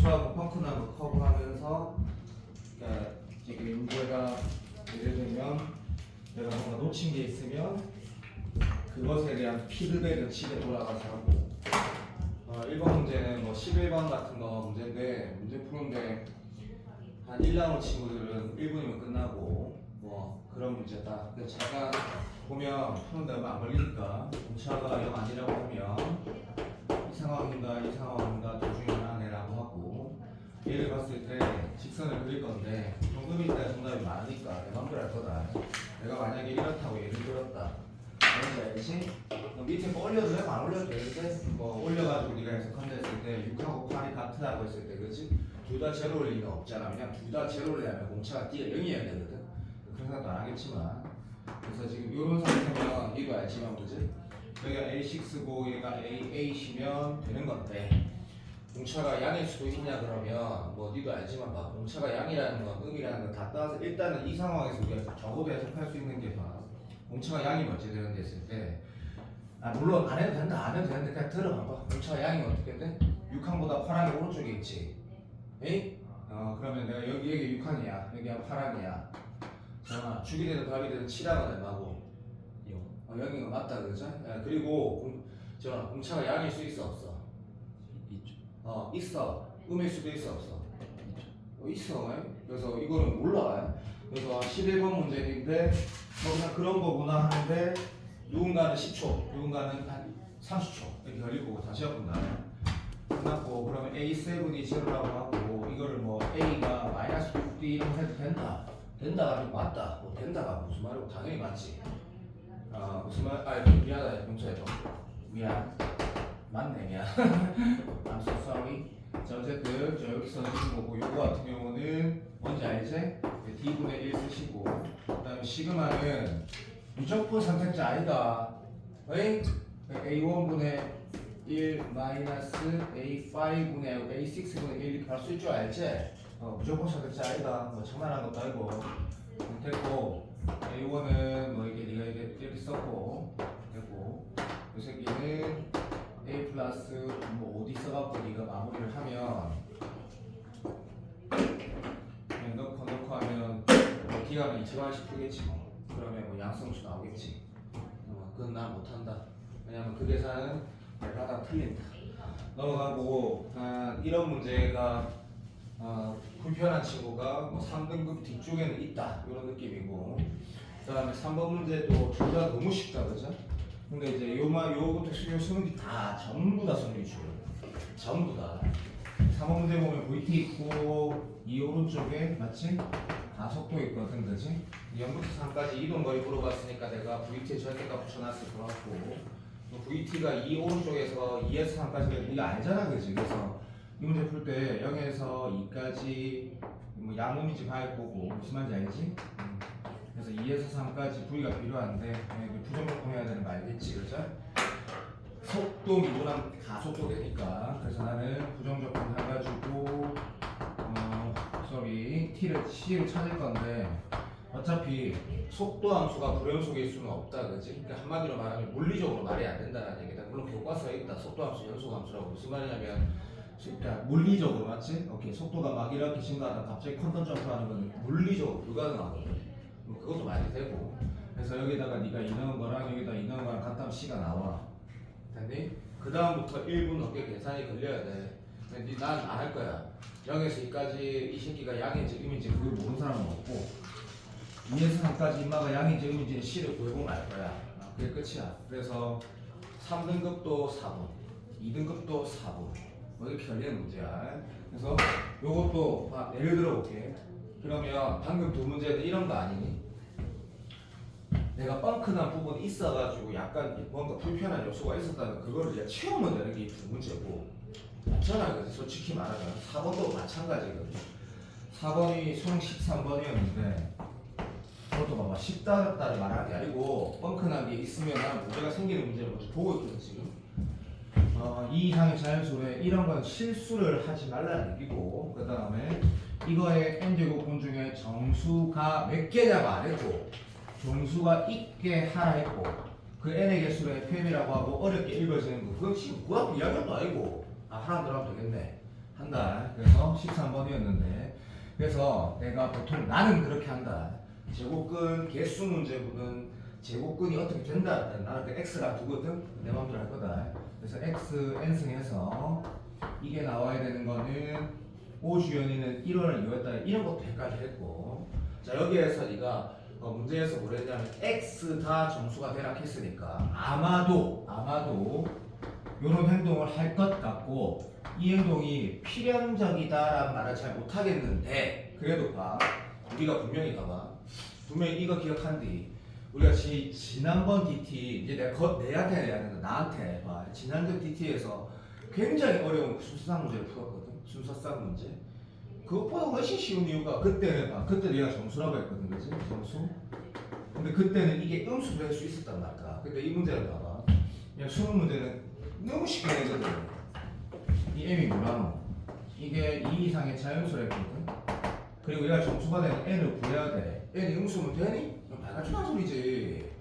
수학은 펑크난 거 커버하면서 그러니까 지금 문제가 예를 들면 내가 뭔가 놓친 게 있으면 그것에 대한 피드백을 집에 돌아가서 하고 1번 문제는 뭐 11번 같은 거 문제인데 문제 푸는데 한 1라운드 친구들은 1분이면 끝나고 뭐 그런 문제다. 근데 잠깐 보면 푸는데 얼마 안 걸리니까 공차가 0 아니라고 하면 이 상황인가 둘 중에 하나네라고 하고 얘를 봤을 때 직선을 그릴 건데 정답이 있다 정답이 많으니까 내 맘대로 할 거다. 내가 만약에 이렇다고 예를 들었다. 뭔지 알지? 밑에 뭐 올려도 되고 안 올려도 되는데 뭐 올려가지고 네가 해석한다 했을 때 6하고 8이 같다고 했을 때 그렇지? 둘 다 제로일 리는 없잖아. 그냥 둘 다 제로려면 공차가 D가 0이어야 되거든. 그런 생각도 안 하겠지만 그래서 지금 이런 상태면 이거 알지만 그지? 여기가 A6고 얘가 A8이면 되는 건데 공차가 양일 수도 있냐 그러면 뭐 니도 알지만 막 공차가 양이라는 건 음이라는 건 다 따라서 일단은 이 상황에서 우리가 적어도 해석할 수 있는 게 봐. 공차가 양이 어찌 되는 데 있을 때 물론 안 해도 된다 안 해도 되는데 그냥 들어봐봐. 공차가 양이면 어떻게 돼? 6항보다 8항이 오른쪽에 있지. 에이? 그러면 내가 여기 6항이야 여기가 8항이야. 자 주기 되든 답이 되든 7항은 얼마고? 0. 0인 거 맞다 그러죠? 그리고 공차가 양일 수 있어 없어? 있어. 음일 수도 있어 없어? 있어. 그래서 이거는 몰라. 그래서 11번 문제인데 뭐 그냥 그런 거구나 하는데 누군가는 10초, 누군가는 한 30초 이렇게 걸릴 거고 다시 해본다. 끝났고 그러면 A7이 제로라고 하고 이거를 뭐 A가 마이너스 6D 이렇게 해도 된다. 된다가 좀 맞다. 뭐 된다가 무슨 말이고 당연히 맞지. 무슨 말? 미안하다 용서해줘. 미안. 맞네 미안. I'm so sorry. 자 어쨌든 저 여기서 쓰는 거고 요거 같은 경우는 뭔지 알지? D분의 1 쓰시고 그 다음에 시그마는 무조건 선택자 아니다. 에이? A1분의 1 마이너스 A5분의 A6분의 1 이렇게 할 수 있줄 알지? 무조건 선택자 아니다. 뭐 장난한 것도 아니고 됐고 A1은 뭐 이게 네가 이렇게 썼고 됐고 이 새끼는 A 플러스 뭐 어디 써갖고 네가 마무리를 하면 그냥 넣고 하면 뭐 D가 2000원씩 뜨겠지 뭐. 그러면 뭐 양성수 나오겠지. 그건 난 못한다. 왜냐면 그 계산은 내가 다 틀린다. 넘어가고 이런 문제가 불편한 친구가 뭐 3등급 뒤쪽에는 있다 이런 느낌이고 그 다음에 3번 문제도 둘 다 너무 쉽다 그죠? 근데 이제 요것도 수능 다 전부 다 수능이 주요. 전부 다. 3번 문제 보면 VT 있고 이 오른쪽에 맞지? 다 속도 있거든 그지? 0부터 3까지 이동거리 물어봤으니까 내가 VT에 절대값 붙여놨을 것 같고 VT가 이 오른쪽에서 2에서 3까지가 네가 알잖아 그지? 그래서 이 문제 풀 때 0에서 2까지 뭐 양음인지 봐야 보고 무슨 말인지 알지? 그래서 2에서 3까지 V가 필요한데 부정적분 해야 되는 거 알겠지? 그죠? 속도 미분하면 가속도 되니까 그래서 나는 부정적분 해가지고 C를 찾을 건데 어차피 속도 함수가 불연속일 수는 없다 그지? 그러니까 한마디로 말하면 물리적으로 말이 안 된다는 얘기다. 물론 교과서에 있다. 속도 함수 연속 함수라고 무슨 말이냐면 그러니까 물리적으로 맞지? 오케이 속도가 막 이렇게 증가하다 갑자기 퀀텀 점프하는 건 물리적으로 불가능하거든. 그것도 말이 되고 그래서 여기다가 네가 이 넣은 거랑 여기다 이 넣은 거랑 같다면 C가 나와. 됐니? 그 다음부터 1분 넘게 계산이 걸려야 돼. 근데 난 안 할 거야. 0에서 2까지 이 새끼가 양인지 음인지 그걸 모르는 사람은 없고 2에서 3까지 인마가 양인지 음인지 C를 구해보면 알 거야. 그게 끝이야. 그래서 3등급도 4분 2등급도 4분 뭐 이렇게 걸리는 문제야. 그래서 요것도 예를 들어 볼게. 그러면 방금 두 문제는 이런 거 아니니? 내가 뻥크난 부분이 있어가지고 약간 뭔가 불편한 요소가 있었다면 그거를 이제 채우면 되는 게 이 두 문제고 맞잖아. 그래서 솔직히 말하면 4번도 마찬가지거든. 4번이 수능 13번이었는데 그것도 봐봐 쉽다를 말하는 게 아니고 뻥크난 게 있으면 문제가 생기는 문제를 먼저 보고 있거든 지금. 이 이상의 자연수에 이런 건 실수를 하지 말라는 얘기고 그 다음에 이거의 n제곱분 중에 정수가 몇 개냐고 안 했고 정수가 있게 하라 했고 그 n의 개수를 fm이라고 하고 어렵게 읽어지는 거 그건 지금 고등학교 2학년도 아니고 하나 들어가면 되겠네. 한다. 그래서 13번이었는데 그래서 내가 보통 나는 그렇게 한다. 제곱근 개수 문제보다는 제곱근이 어떻게 된다. 나는 그 x가 두거든. 내 마음대로 할 거다. 그래서 x n승해서 이게 나와야 되는 거는 오주연이는 1원을 이용했다. 이런 것도 헷갈려 했고 자 여기에서 네가 문제에서 뭐랬냐면 x 다 정수가 되라 했으니까 아마도 이런 행동을 할 것 같고 이 행동이 필연적이다라는 말을 잘 못하겠는데 그래도 봐 우리가 분명히 이거 기억한디 우리가 지난번 DT 이제 내한테 내야 된다 나한테 봐 지난번 DT에서 굉장히 어려운 순서상 문제를 풀었거든 순서상 문제 그것보다 훨씬 쉬운 이유가 그때 내가 정수라고 했거든 그지 정수 근데 그때는 이게 음수로 할 수 있었단 말이야 근데 이 문제를 봐봐 그냥 수능 문제는 너무 쉽게 내거든 이 m이 뭐라노 이게 2 이상의 자연수라 했거든 그리고 얘가 정수가 되는 n을 구해야 돼 n이 음수면 되니? 말같지도 소리지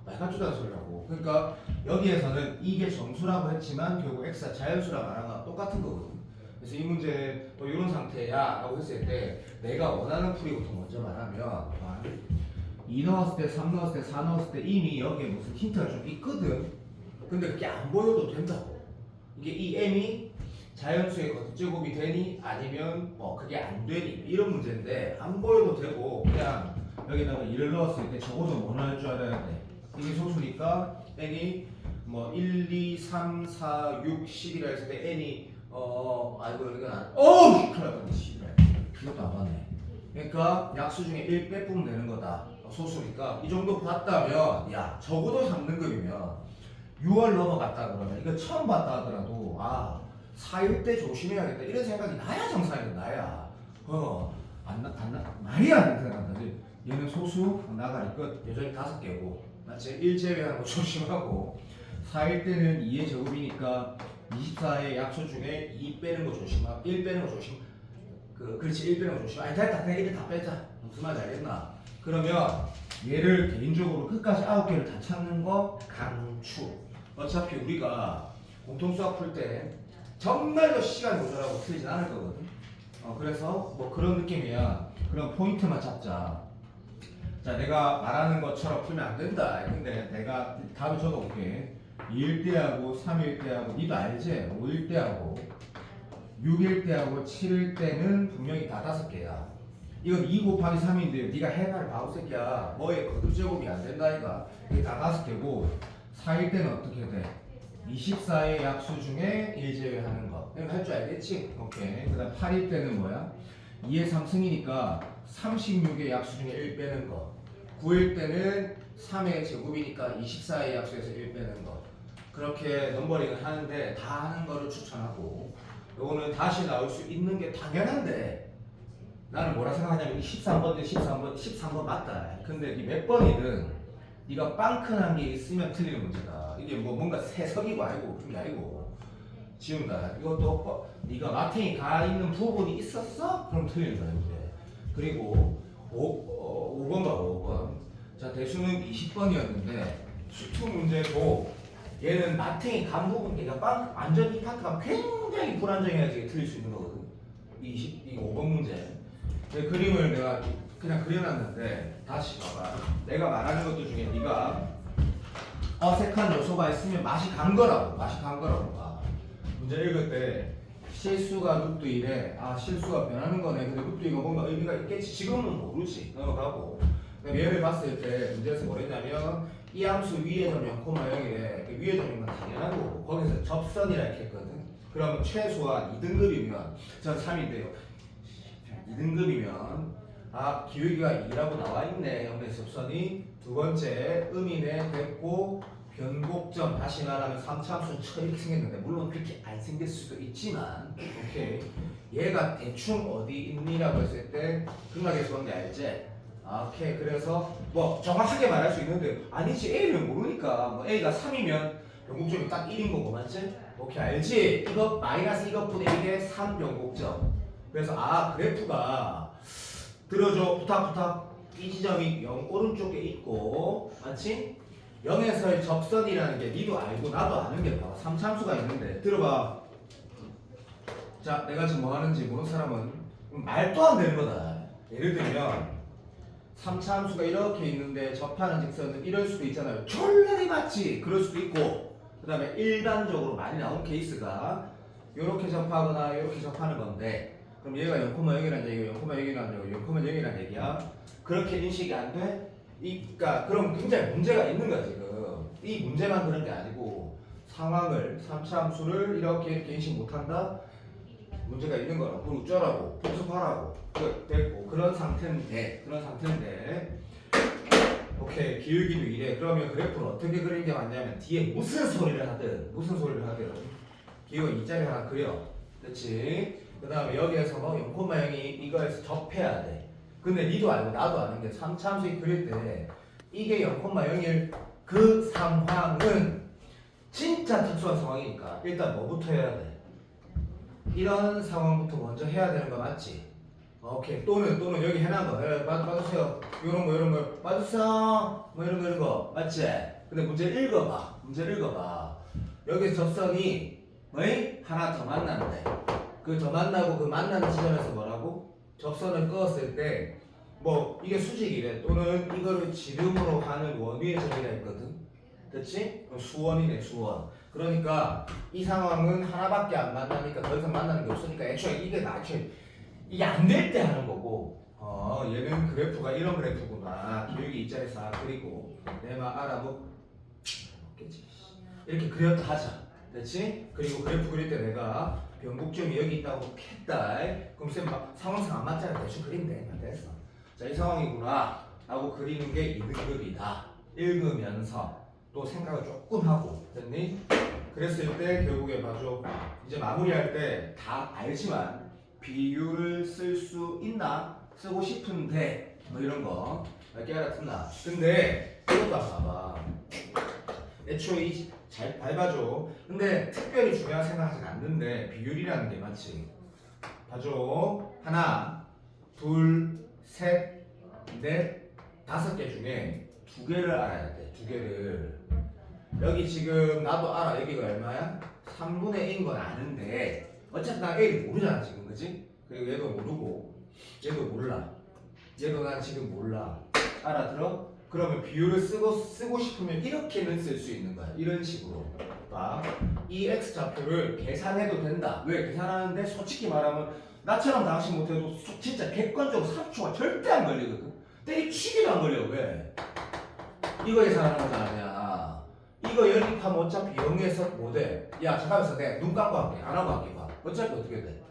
말같지도 소리라고 그러니까 여기에서는 이게 정수라고 했지만 결국 x가 자연수라 말한 거랑 똑같은 거거든 그래서 이 문제 이런 상태야 라고 했을 때 내가 원하는 풀이부터 먼저 말하면 2 넣었을 때 3 넣었을 때 4 넣었을 때 이미 여기에 무슨 힌트가 좀 있거든 근데 그게 안 보여도 된다고 이게 이 m이 자연수의 거듭제곱이 되니 아니면 그게 안 되니 이런 문제인데 안 보여도 되고 그냥 여기다가 1을 넣었을 때 적어도 뭐를 할 줄 알아야 돼 이게 소수니까 n이 1, 2, 3, 4, 6, 10이라 했을 때 n이 아이고 이건 안 큰일 났다 10이라 이것도 안 봤네 그러니까 약수 중에 1 빼보면 되는 거다 소수니까 이 정도 봤다면 야 적어도 3등급이면 6월 넘어갔다 그러면 이거 처음 봤다 하더라도 4일 때 조심해야겠다 이런 생각이 나야 정상이야 나야 말이 안 되는 생각나지 얘는 소수 나가리 끝 여전히 5개고 맞지 1 제외하는 거 조심하고 4일 때는 2의 제곱이니까 24의 약수 중에 2 빼는 거 조심하고 1 빼는 거 조심 그렇지 1 빼는 거 조심 됐다 그냥 1을 다 빼자 무슨 말인지 알겠나 그러면 얘를 개인적으로 끝까지 9개를 다 찾는 거 강추 어차피 우리가 공통수학 풀 때 정말 더 시간이 모자라고 틀리진 않을 거거든 그래서 그런 느낌이야 그런 포인트만 잡자 자 내가 말하는 것처럼 풀면 안 된다 근데 내가 답을 적어볼게 2일 때하고 3일 때하고 니도 알지? 5일 때하고 6일 때하고 7일 때는 분명히 다 5개야 이건 2 곱하기 3인데 네가 해봐라 바보새끼야 뭐에 거듭제곱이 안 된다 이가 이게 다 5개고 4일 때는 어떻게 돼? 24의 약수 중에 1 제외하는 거 이건 할 줄 알겠지? 오케이 그 다음 8일 때는 뭐야? 2의 3승이니까 36의 약수 중에 1 빼는 거 9일 때는 3의 제곱이니까 24의 약수에서 1 빼는 거 그렇게 넘버링을 하는데 다 하는 거를 추천하고 요거는 다시 나올 수 있는 게 당연한데 나는 뭐라 생각하냐면 13번 맞다 근데 몇 번이든 네가 빵큰한 게 있으면 틀리는 문제다 이게 뭔가 새석이고 아니고 그런 게 아니고 지운다 이것도 네가 마탱이 가 있는 부분이 있었어? 그럼 틀리는 거야 이제 그리고 5번 봐 5번 자 대수는 20번이었는데 수투 문제고 얘는 마탱이 간 부분 얘가 완전 이 파트가 굉장히 불안정해야지 틀릴 수 있는 거거든 이 5번 문제 그림을 내가 그냥 그려놨는데 다시 봐봐 내가 말하는 것들 중에 네가 어색한 요소가 있으면 맛이 간 거라고 봐 문제 읽을 때 실수가 루트 1에 실수가 변하는 거네 근데 루트 2가 뭔가 의미가 있겠지 지금은 모르지 넘어가고 얘를 봤을 때 문제에서 뭐랬냐면 이 함수 위의 점 0,0이래 그 위의 점이면 당연한 거고 거기서 접선이라 이렇게 했거든 그러면 최소한 2등급이면 전 3인데요 2등급이면 기울기가 2라고 나와있네 그래서 접선이 두 번째 음이네 됐고 변곡점 다시 말하면 3차함수는 이렇게 생겼는데 물론 그렇게 안 생길 수도 있지만 오케이 얘가 대충 어디 있니라고 했을 때 극락에서 본게 알지? 오케이 그래서 정확하게 말할 수 있는데 아니지 A를 모르니까 A가 3이면 변곡점이 딱 1인 거고 맞지? 오케이 알지? 이거 마이너스 이것분의 이게 3 변곡점 그래서 그래프가 들어줘 부탁 이 지점이 0 오른쪽에 있고 맞지? 0에서의 접선이라는 게 니도 알고 나도 아는 게 봐봐 3참수가 있는데 들어봐 자, 내가 지금 뭐 하는지 모르는 사람은 말도 안 되는 거다. 예를 들면 3차 함수가 이렇게 있는데 접하는 직선은 이럴 수도 있잖아요. 졸라리 맞지? 그럴 수도 있고, 그 다음에 일반적으로 많이 나온 케이스가 이렇게 접하거나 이렇게 접하는 건데, 그럼 얘가 0,0이라는 얘기고 0,0이라는 얘기고 0,0이라는 얘기야. 그렇게 인식이 안 돼? 그러니까 그럼 굉장히 문제가 있는 거야 지금. 이 문제만 그런 게 아니고 상황을 3차 함수를 이렇게 인식 못한다? 문제가 있는 거라. 그럼 어쩌라고? 복습하라고. 됐고 그런 상태인데 오케이 기울기도 이래. 그러면 그래프를 어떻게 그리는 게 맞냐면 뒤에 무슨 소리를 하든 기울기 이 자리 하나 그려. 그렇지? 그 다음에 여기에서 뭐 0,0이 이거에서 접해야 돼. 근데 니도 알고 나도 아는 게 3차 함수 그릴 때 이게 0,0일 그 상황은 진짜 특수한 상황이니까 일단 뭐부터 해야 돼? 이런 상황부터 먼저 해야 되는 거 맞지? 오케이. 또는 여기 해놓은 거 봐주세요. 이런 거 봐주세요. 뭐 이런 거 맞지? 근데 문제를 읽어봐. 여기 접선이 뭐이? 하나 더 만나는데 그 더 만나고 그 만나는 지점에서 뭐라고? 접선을 그었을 때 뭐 이게 수직이래. 또는 이거를 지름으로 하는 원위의 점이라 했거든. 그렇지? 수원이네 수원. 그러니까 이 상황은 하나밖에 안 만나니까 더 이상 만나는 게 없으니까 애초에 이게 안 될 때 하는 거고, 얘는 그래프가 이런 그래프구나. 기울기 이 자리에서 그리고 내 말 알아먹겠지. 이렇게 그렸다 하자. 됐지? 그리고 그래프 그릴 때 내가 변곡점이 여기 있다고 했다. 그럼 쌤 상황상 안 맞잖아. 대충 그리면 돼. 됐어. 자, 이 상황이구나 하고 그리는 게 2등급이다. 읽으면서 또 생각을 조금 하고. 됐니? 그랬을 때 결국에 봐줘. 이제 마무리할 때 다 알지만 비율을 쓸 수 있나? 쓰고 싶은데 뭐 이런 거 깨알같은나. 근데 이것도 봐봐. 애초에 잘 밟아줘. 근데 특별히 중요한 생각하진 않는데 비율이라는 게 맞지? 봐줘. 하나, 둘, 셋, 넷, 5개 중에 2개를 알아야 돼. 2개를. 여기 지금 나도 알아. 여기가 얼마야? 3분의 1인 건 아는데 어차피 나 A를 모르잖아 지금. 그치? 그리고 얘도 모르고 얘도 몰라. 얘도 난 지금 몰라. 알아들어? 그러면 비율을 쓰고 싶으면 이렇게는 쓸 수 있는 거야. 이런 식으로. 봐. 이 X좌표를 계산해도 된다. 왜? 계산하는데 솔직히 말하면 나처럼 당신 못해도 진짜 객관적으로 3초가 절대 안 걸리거든. 때리치기도 안 걸려. 왜? 이거 계산하는 거잖아. 아니야. 이거 연립하면 어차피 0에서 못해. 야 잠깐만 내가 눈 감고 할게. 안 하고 할게. 봐. 어차피 어떻게 돼?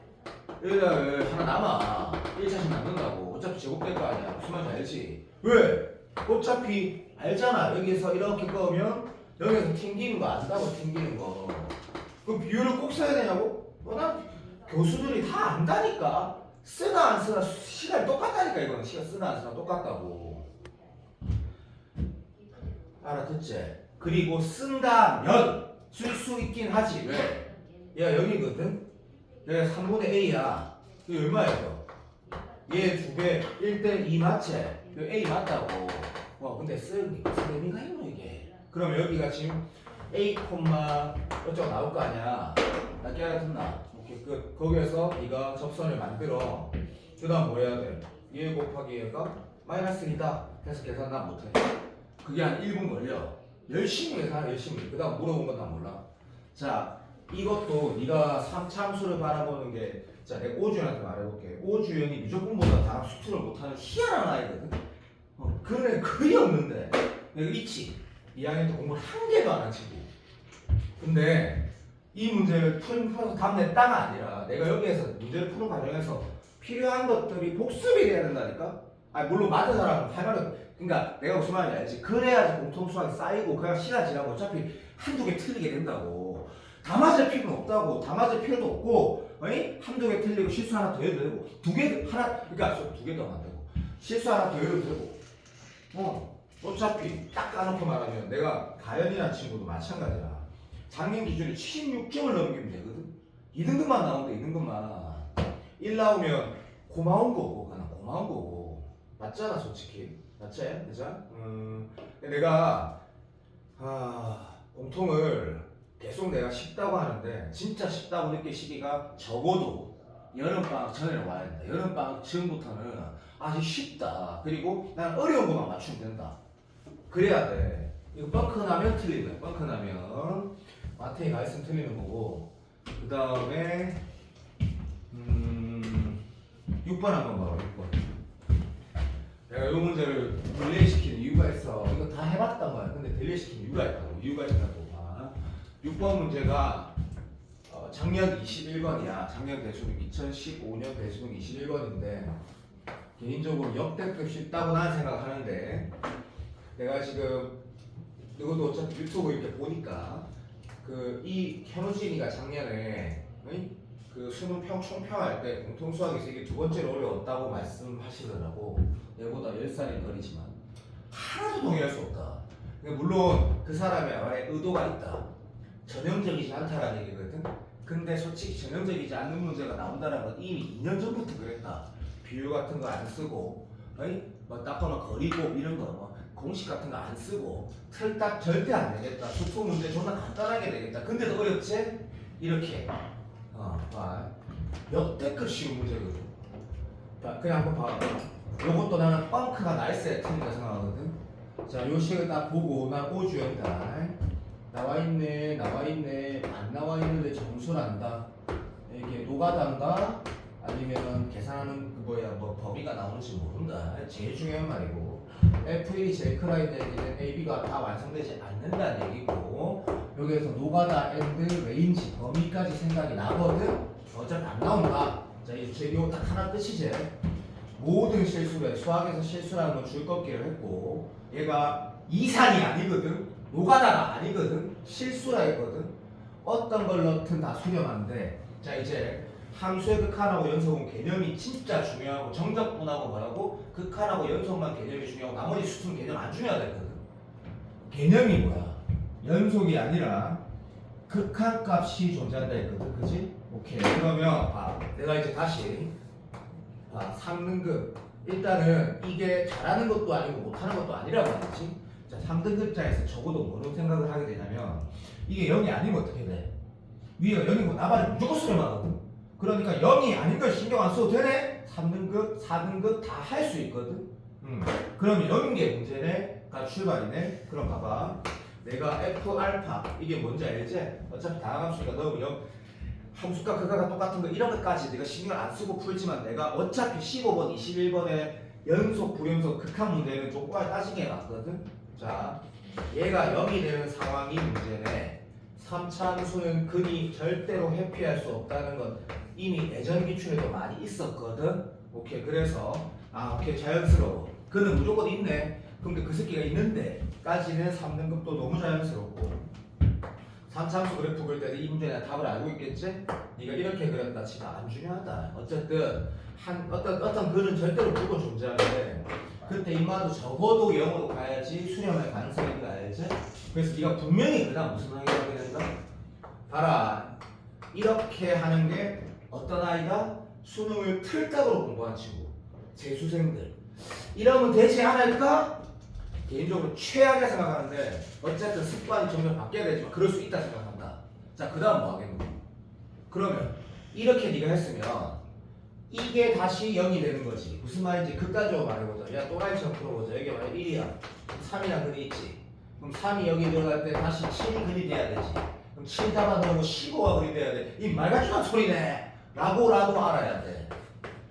여기다 하나 남아. 1차씩 남는다고. 어차피 제곱될 거 아니야. 무슨 말인지 알지? 왜? 어차피 알잖아. 여기서 이렇게 꺼면 여기서 튕기는 거 안다고. 튕기는 거. 그 비율을 꼭 써야 되냐고? 난 교수들이 다 안다니까. 쓰나 안 쓰나 시간이 똑같다니까. 이거는 시간 쓰나 안 쓰나 똑같다고. 알아듣지? 그리고 쓴다면 쓸 수 있긴 하지. 왜? 얘가 여기거든? 얘가 3분의 A야. 이거 얼마야 이거? 얘 2배 1대2 맞지? 이거 A 맞다고. 근데 쓸 의미가 있노 이게. 그럼 여기가 지금 A, 어쩌고 나올 거 아니야. 나 깨알같았나? 오케이 끝. 거기에서 네가 접선을 만들어. 그 다음 뭐 해야 돼? 얘 곱하기 얘가 마이너스 2다. 그래서 계산 난 못해. 그게 한 1분 걸려. 열심히 계산해. 열심히. 그 다음 물어본 건 난 몰라. 자 이것도 네가 3차 함수를 바라보는 게, 자 내가 오주연한테 말해볼게. 오주연이 무조건보다 다 수투를 못하는 희한한 아이거든. 그래 거의 없는데 내가 있지. 2학년 때 공부를 한 개도 안 한 친구. 근데 이 문제를 풀어서 답 냈다가 아니라 내가 여기에서 문제를 푸는 과정에서 필요한 것들이 복습이 돼야 된다니까. 물론 맞은 사람은 할 말은, 그러니까 내가 무슨 말인지 알지? 그래야지 공통수학이 쌓이고 그냥 시간 지나고 어차피 한두 개 틀리게 된다고. 다 맞을 필요는 없다고. 다 맞을 필요도 없고, 한두 개 틀리고 실수 하나 더 해도 되고, 그러니까 2개 더 하면 안 되고, 실수 하나 더 해도 되고, 어차피 딱 까놓고 말하면 내가 가연이라는 친구도 마찬가지야. 작년 기준에 76점을 넘기면 되거든. 2등급만 나오는데 2등급만 1 나오면 고마운 거고, 그냥 고마운 거고. 맞잖아 솔직히. 맞지? 그죠? 내가 공통을 계속 내가 쉽다고 하는데 진짜 쉽다고 느낄 시기가 적어도 여름방학 전에는 와야 된다. 여름방학 전부터는 아주 쉽다. 그리고 난 어려운 것만 맞추면 된다. 그래야 돼. 이거 뻥크 나면 틀리는 거야. 뻥크 나면 마트에 가 있으면 틀리는 거고. 그 다음에 6번 한번 봐봐. 6번. 내가 이 문제를 딜레이시키는 이유가 있어. 이거 다 해봤단 말이야. 근데 딜레이시키는 이유가 있다고. 이유가 있다고. 6번 문제가 작년 21번이야. 작년 대수능 2015년 대수능 21번인데 개인적으로 역대급 쉽다고 나는 생각하는데 내가 지금 누구도 어차피 유튜브 이렇게 보니까 이 현우진이가 작년에 그 수능 총평할 때 공통수학에서 이게 두 번째로 어려웠다고 말씀하시더라고. 얘보다 10살이 어리지만 하나도 동의할 수 없다. 물론 그 사람의 말에 의도가 있다. 전형적이지 않다라는 얘기거든. 근데 솔직히 전형적이지 않는 문제가 나온다는 건 이미 2년 전부터 그랬다. 비율 같은 거 안 쓰고, 뭐 딱거나 거리곱 이런 거, 공식 같은 거 안 쓰고, 틀딱 절대 안 되겠다. 수투 문제 존나 간단하게 되겠다. 근데도 어렵지? 이렇게. 역대급 쉬운 문제거든. 그냥 한번 봐. 요것도 나는 뻥크가 나이스에 틀린다 생각하거든. 자, 요 식을 딱 보고 난 오주연다. 나와있네, 안 나와있는데 점수란다. 이게 노가다인가? 아니면 계산하는 뭐 범위가 나오는지 모른다. 제일 중요한 말이고. F1이 제일 크라인 얘기는 AB가 다 완성되지 않는다는 얘기고, 여기에서 노가다, 엔드, 레인지, 범위까지 생각이 나거든? 어차피 안 나온다. 자, 이제 이거 딱 하나 끝이지. 모든 실수를, 수학에서 실수라는 건 줄꺾기를 했고, 얘가 이산이 아니거든? 노가다가 아니거든? 실수라 했거든? 어떤 걸 넣든 다 수렴한데, 자, 이제 함수의 극한하고 연속은 개념이 진짜 중요하고, 정적분하고 뭐라고? 극한하고 연속만 개념이 중요하고, 나머지 수ቱ는 개념 안 중요하거든? 개념이 뭐야? 연속이 아니라 극한값이 존재한다 했거든, 그지? 오케이. 그러면 내가 이제 다시 3등급. 일단은 이게 잘하는 것도 아니고 못하는 것도 아니라고 하겠지? 자, 3등급자에서 적어도 뭐로 생각을 하게 되냐면 이게 0이 아니면 어떻게 돼? 위가 0이고 나발이 무조건 수렴하거든. 그러니까 0이 아닌 걸 신경 안 써도 되네? 3등급, 4등급 다 할 수 있거든. 그럼 0인 게 문제네?가 출발이네. 그럼 봐봐. 내가 F알파 이게 뭔지 알지? 어차피 다항함수니까 넣으면 0 함수가 그거가 똑같은 거 이런 것까지 내가 신경 안 쓰고 풀지만 내가 어차피 15번, 21번에 연속, 불연속, 극한 문제는 조건을 따지게 해놨거든. 자, 얘가 0이 되는 상황이 문제네. 3차 함수는 근이 절대로 회피할 수 없다는 건 이미 예전 기출에도 많이 있었거든. 오케이. 그래서 오케이, 자연스러워. 그는 무조건 있네. 근데 그 새끼가 있는데 까지는 3등급도 너무 자연스럽고, 3차 함수 그래프 그릴 때는 이 문제에 답을 알고 있겠지? 네가 이렇게 그렸다 치면 안 중요하다. 어쨌든 어떤 글은 절대로 무조건 존재하는데 그때 임마도 적어도 0으로 가야지 수렴할 가능성이 있는 거 알지? 그래서 네가 분명히 그다음 무슨 항의를 하게 된다? 봐라, 이렇게 하는 게 어떤 아이가 수능을 틀딱으로 공부한 친구, 재수생들 이러면 되지 않을까? 개인적으로 최악의 생각하는데 어쨌든 습관이 점점 바뀌어야 되지만 그럴 수 있다 생각한다. 자, 그 다음 뭐 하겠노? 그러면 이렇게 네가 했으면 이게 다시 0이 되는 거지. 무슨 말인지 극단적으로 말해보자. 야, 또라이처럼 풀어보자. 여기 만약 1이야 3이란 근이 있지. 그럼 3이 여기 들어갈 때 다시 7이 근이 돼야 되지. 그럼 7 잡아놓으면 15가 근이 돼야 돼. 이 말같지한 소리네 라고라도 알아야 돼.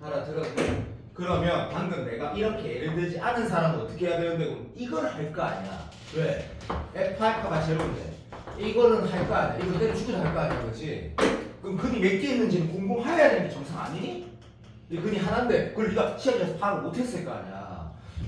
알아들었네? 그러면 방금 내가 이렇게 예를 들지 않은 사람은 어떻게 해야 되는데 그럼 이걸 할 거 아니야. 왜? F알파가 제로인데 이거는 할 거 아니야. 이거 때려 죽여도 할 거 아니야. 그렇지? 그럼 근이 몇 개 있는지는 궁금해야 되는 게 정상 아니니? 이 근이 하나인데 그걸 네가 시험에서 파악을 못했을 거 아니야.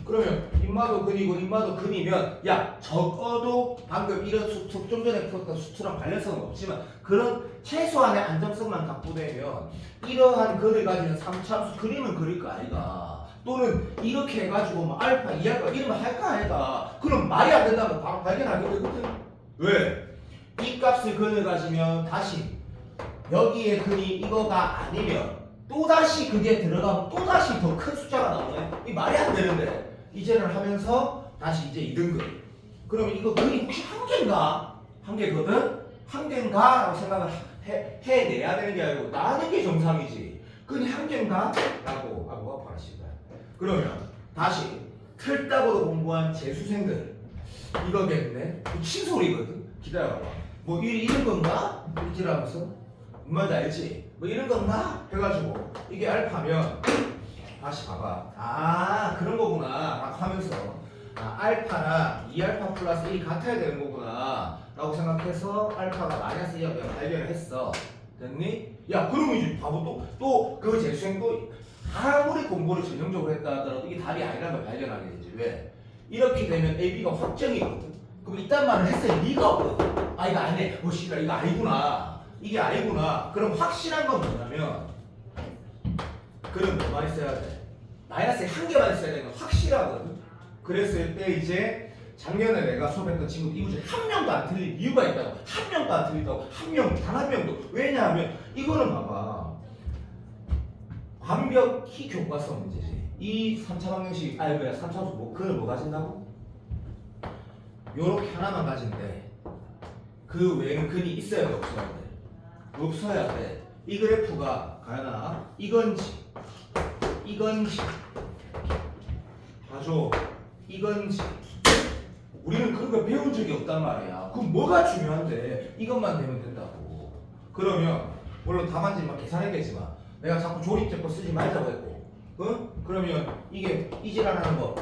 그러면 인마도 근이고 인마도 근이면 야, 적어도 방금 이런 수투, 좀 전에 풀었던 수투랑 관련성은 없지만 그런 최소한의 안정성만 갖고 되면 이러한 근을 가지는 3차함수 그림을 그릴 거 아이가. 또는 이렇게 해가지고 뭐 알파, 2알파 이러면 할 거 아이가. 그럼 말이 안 된다면 바로 발견하게 되거든. 왜? 이 값을 근을 가지면 다시 여기에 근이 이거가 아니면 또다시 그게 들어가면 또다시 더 큰 숫자가 나오네. 이 말이 안 되는데 이제는 하면서 다시 이제 2등급. 그러면 이거 근이 혹시 한 개인가? 한 개거든? 한 개인가? 라고 생각을 해내야 되는 게 아니고 나는 게 정상이지. 그니 한 개인가? 라고 뭐가 바라시다. 그러면 다시 틀따고도 공부한 재수생들 이거겠네. 미친 소리거든. 기다려봐. 뭐 이런 건가? 이렇게 하면서 뭔지 알지? 뭐 이런 건가? 해가지고 이게 알파면 다시 봐봐. 아 그런 거구나 라고 하면서 알파랑 2알파 플러스 1이 같아야 되는 거구나 라고 생각해서 알파가 마이너스 2가 내가 발견을 했어. 됐니? 야 그러면 이제 바보 또 그 재수생도 아무리 공부를 전형적으로 했다 하더라도 이게 답이 아니라는 걸 발견하게 되지. 왜? 이렇게 되면 A, B가 확정이거든. 그럼 이딴 말을 했을 리가 없거든. 아 이거 아니네. 씨발 이거 아니구나. 이게 아니구나. 그럼 확실한 건 뭐냐면 그럼 뭐만 있어야 돼? 마이너스 한 개만 있어야 되는 건 확실하거든. 그랬을 때 이제 작년에 내가 수업했던 친구들 이거 중에 한 명도 안 틀린 이유가 있다고. 한 명도 안 틀린다고. 단 한 명도. 왜냐하면 이거는 봐봐. 완벽히 교과서 문제지. 이 3차 방정식 아니 뭐야 3차수 그걸 뭐 가진다고? 요렇게 하나만 가진대. 그 외에는 근이 있어야 돼 없어야 돼? 없어야 돼. 이 그래프가 가연아 이건지 봐줘 이건지 우리는 그런 거 배운 적이 없단 말이야. 그럼 뭐가 중요한데 이것만 되면 된다고. 그러면 물론 답안지 막 계산했겠지만 내가 자꾸 조립제법 쓰지 말자고 했고 그러면 이게 이질하는 거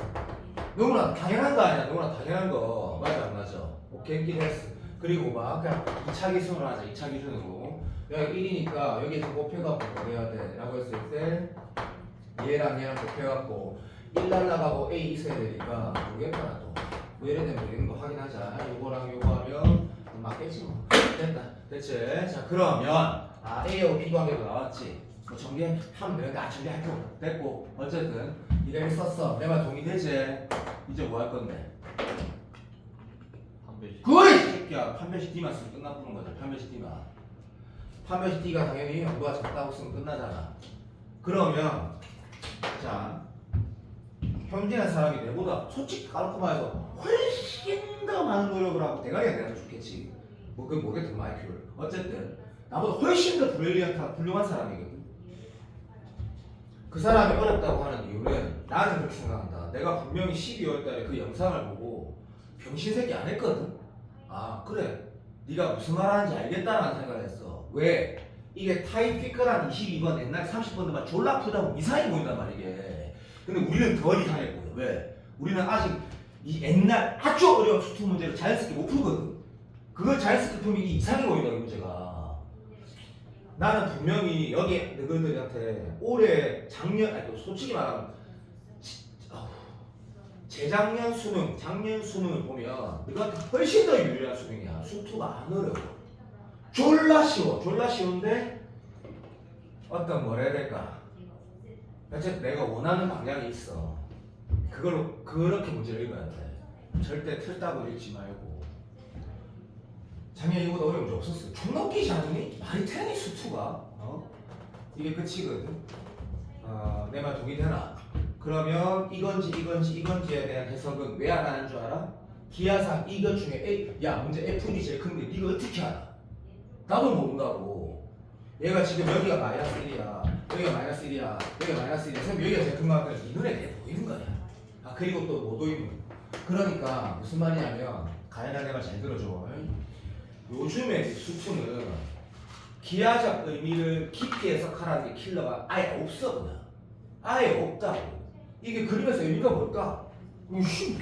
너무나 당연한 거 아니야. 너무나 당연한 거 맞아 안 맞아? 오케이 기대했어. 그리고 막 그냥 2차 기준으로 하자. 2차 기준으로 여기 1이니까 여기서 곱해갖고 뭐 해야 돼? 라고 했을 때 얘랑 곱해갖고 1 날라가고 A 있어야 되니까 모르겠다 또. 뭐 예를 들면 이런 거 확인하자. 요거랑 요거 하면 맞겠지 뭐. 됐다. 됐지? 자 그러면 A하고 B 관계가 나왔지. 뭐 정리하면 되는데 정리할 거 됐고 어쨌든 이대로 썼어. 내 말 동의되지? 이제 뭐 할 건데? 판별식. 그거이 새끼야. 판별식 D만 쓰면 끝나보는 거죠. 판별식 D만. 판별식 D가 당연히 누가 작다고 쓰면 끝나잖아. 그러면 자 현진한 사람이 내보다 솔직히 까놓고 말해서 훨씬 더 많은 노력을 하고 대가리가 내가 좋겠지. 뭐 그건 모르겠다 마이큐를. 어쨌든 나보다 훨씬 더 훌륭한 사람이거든. 그 사람이 어렵다고 하는 이유는 나는 그렇게 생각한다. 내가 분명히 12월 달에 그 영상을 보고 병신새끼 안 했거든. 아 그래 네가 무슨 말 하는지 알겠다라는 생각을 했어. 왜? 이게 타이피컬한 22번 옛날 30번들만 졸라 푸다고 이상해 보인단 말이야 이게. 근데 우리는 더 이상해 보여. 왜? 우리는 아직 이 옛날 아주 어려운 수투 문제를 자연스럽게 못 풀거든. 그걸 자연스럽게 풀면 이게 이상해 보인다 이 문제가. 나는 분명히 여기 너희들한테 올해 솔직히 말하면 재작년 수능, 작년 수능을 보면 너희한테 훨씬 더 유리한 수능이야. 수투가 안 어려워. 졸라 쉬운데 어떤 뭐라 해야 될까? 어쨌든 내가 원하는 방향이 있어. 그걸로 그렇게 문제를 읽어야 돼. 절대 틀다고 읽지 말고. 작년 이보다 어려운 문제 없었어. 존나 웃기지 않니? 말이 되니 수투가? 이게 끝이거든. 내 말 동의되나? 그러면 이건지에 대한 해석은 왜 안 하는 줄 알아? 기하상 이것 중에 A, 문제 F이 제일 큰데 이거 어떻게 알아? 나도 모른다고. 얘가 지금 여기가 마이너스 1이야. 여기가 마이너스 1이야. 여기가 마이너스 1이야. 그럼 여기가 제일 큰 거야. 이 눈에 내 보이는 거야. 그리고 또 모도이문. 그러니까 무슨 말이냐면 가연아 내 말 잘 들어줘. 요즘에 수투는 기하적 의미를 깊이 해석하라는 게 킬러가 아예 없어 그냥. 아예 없다고. 이게 그림에서 의미가 뭘까?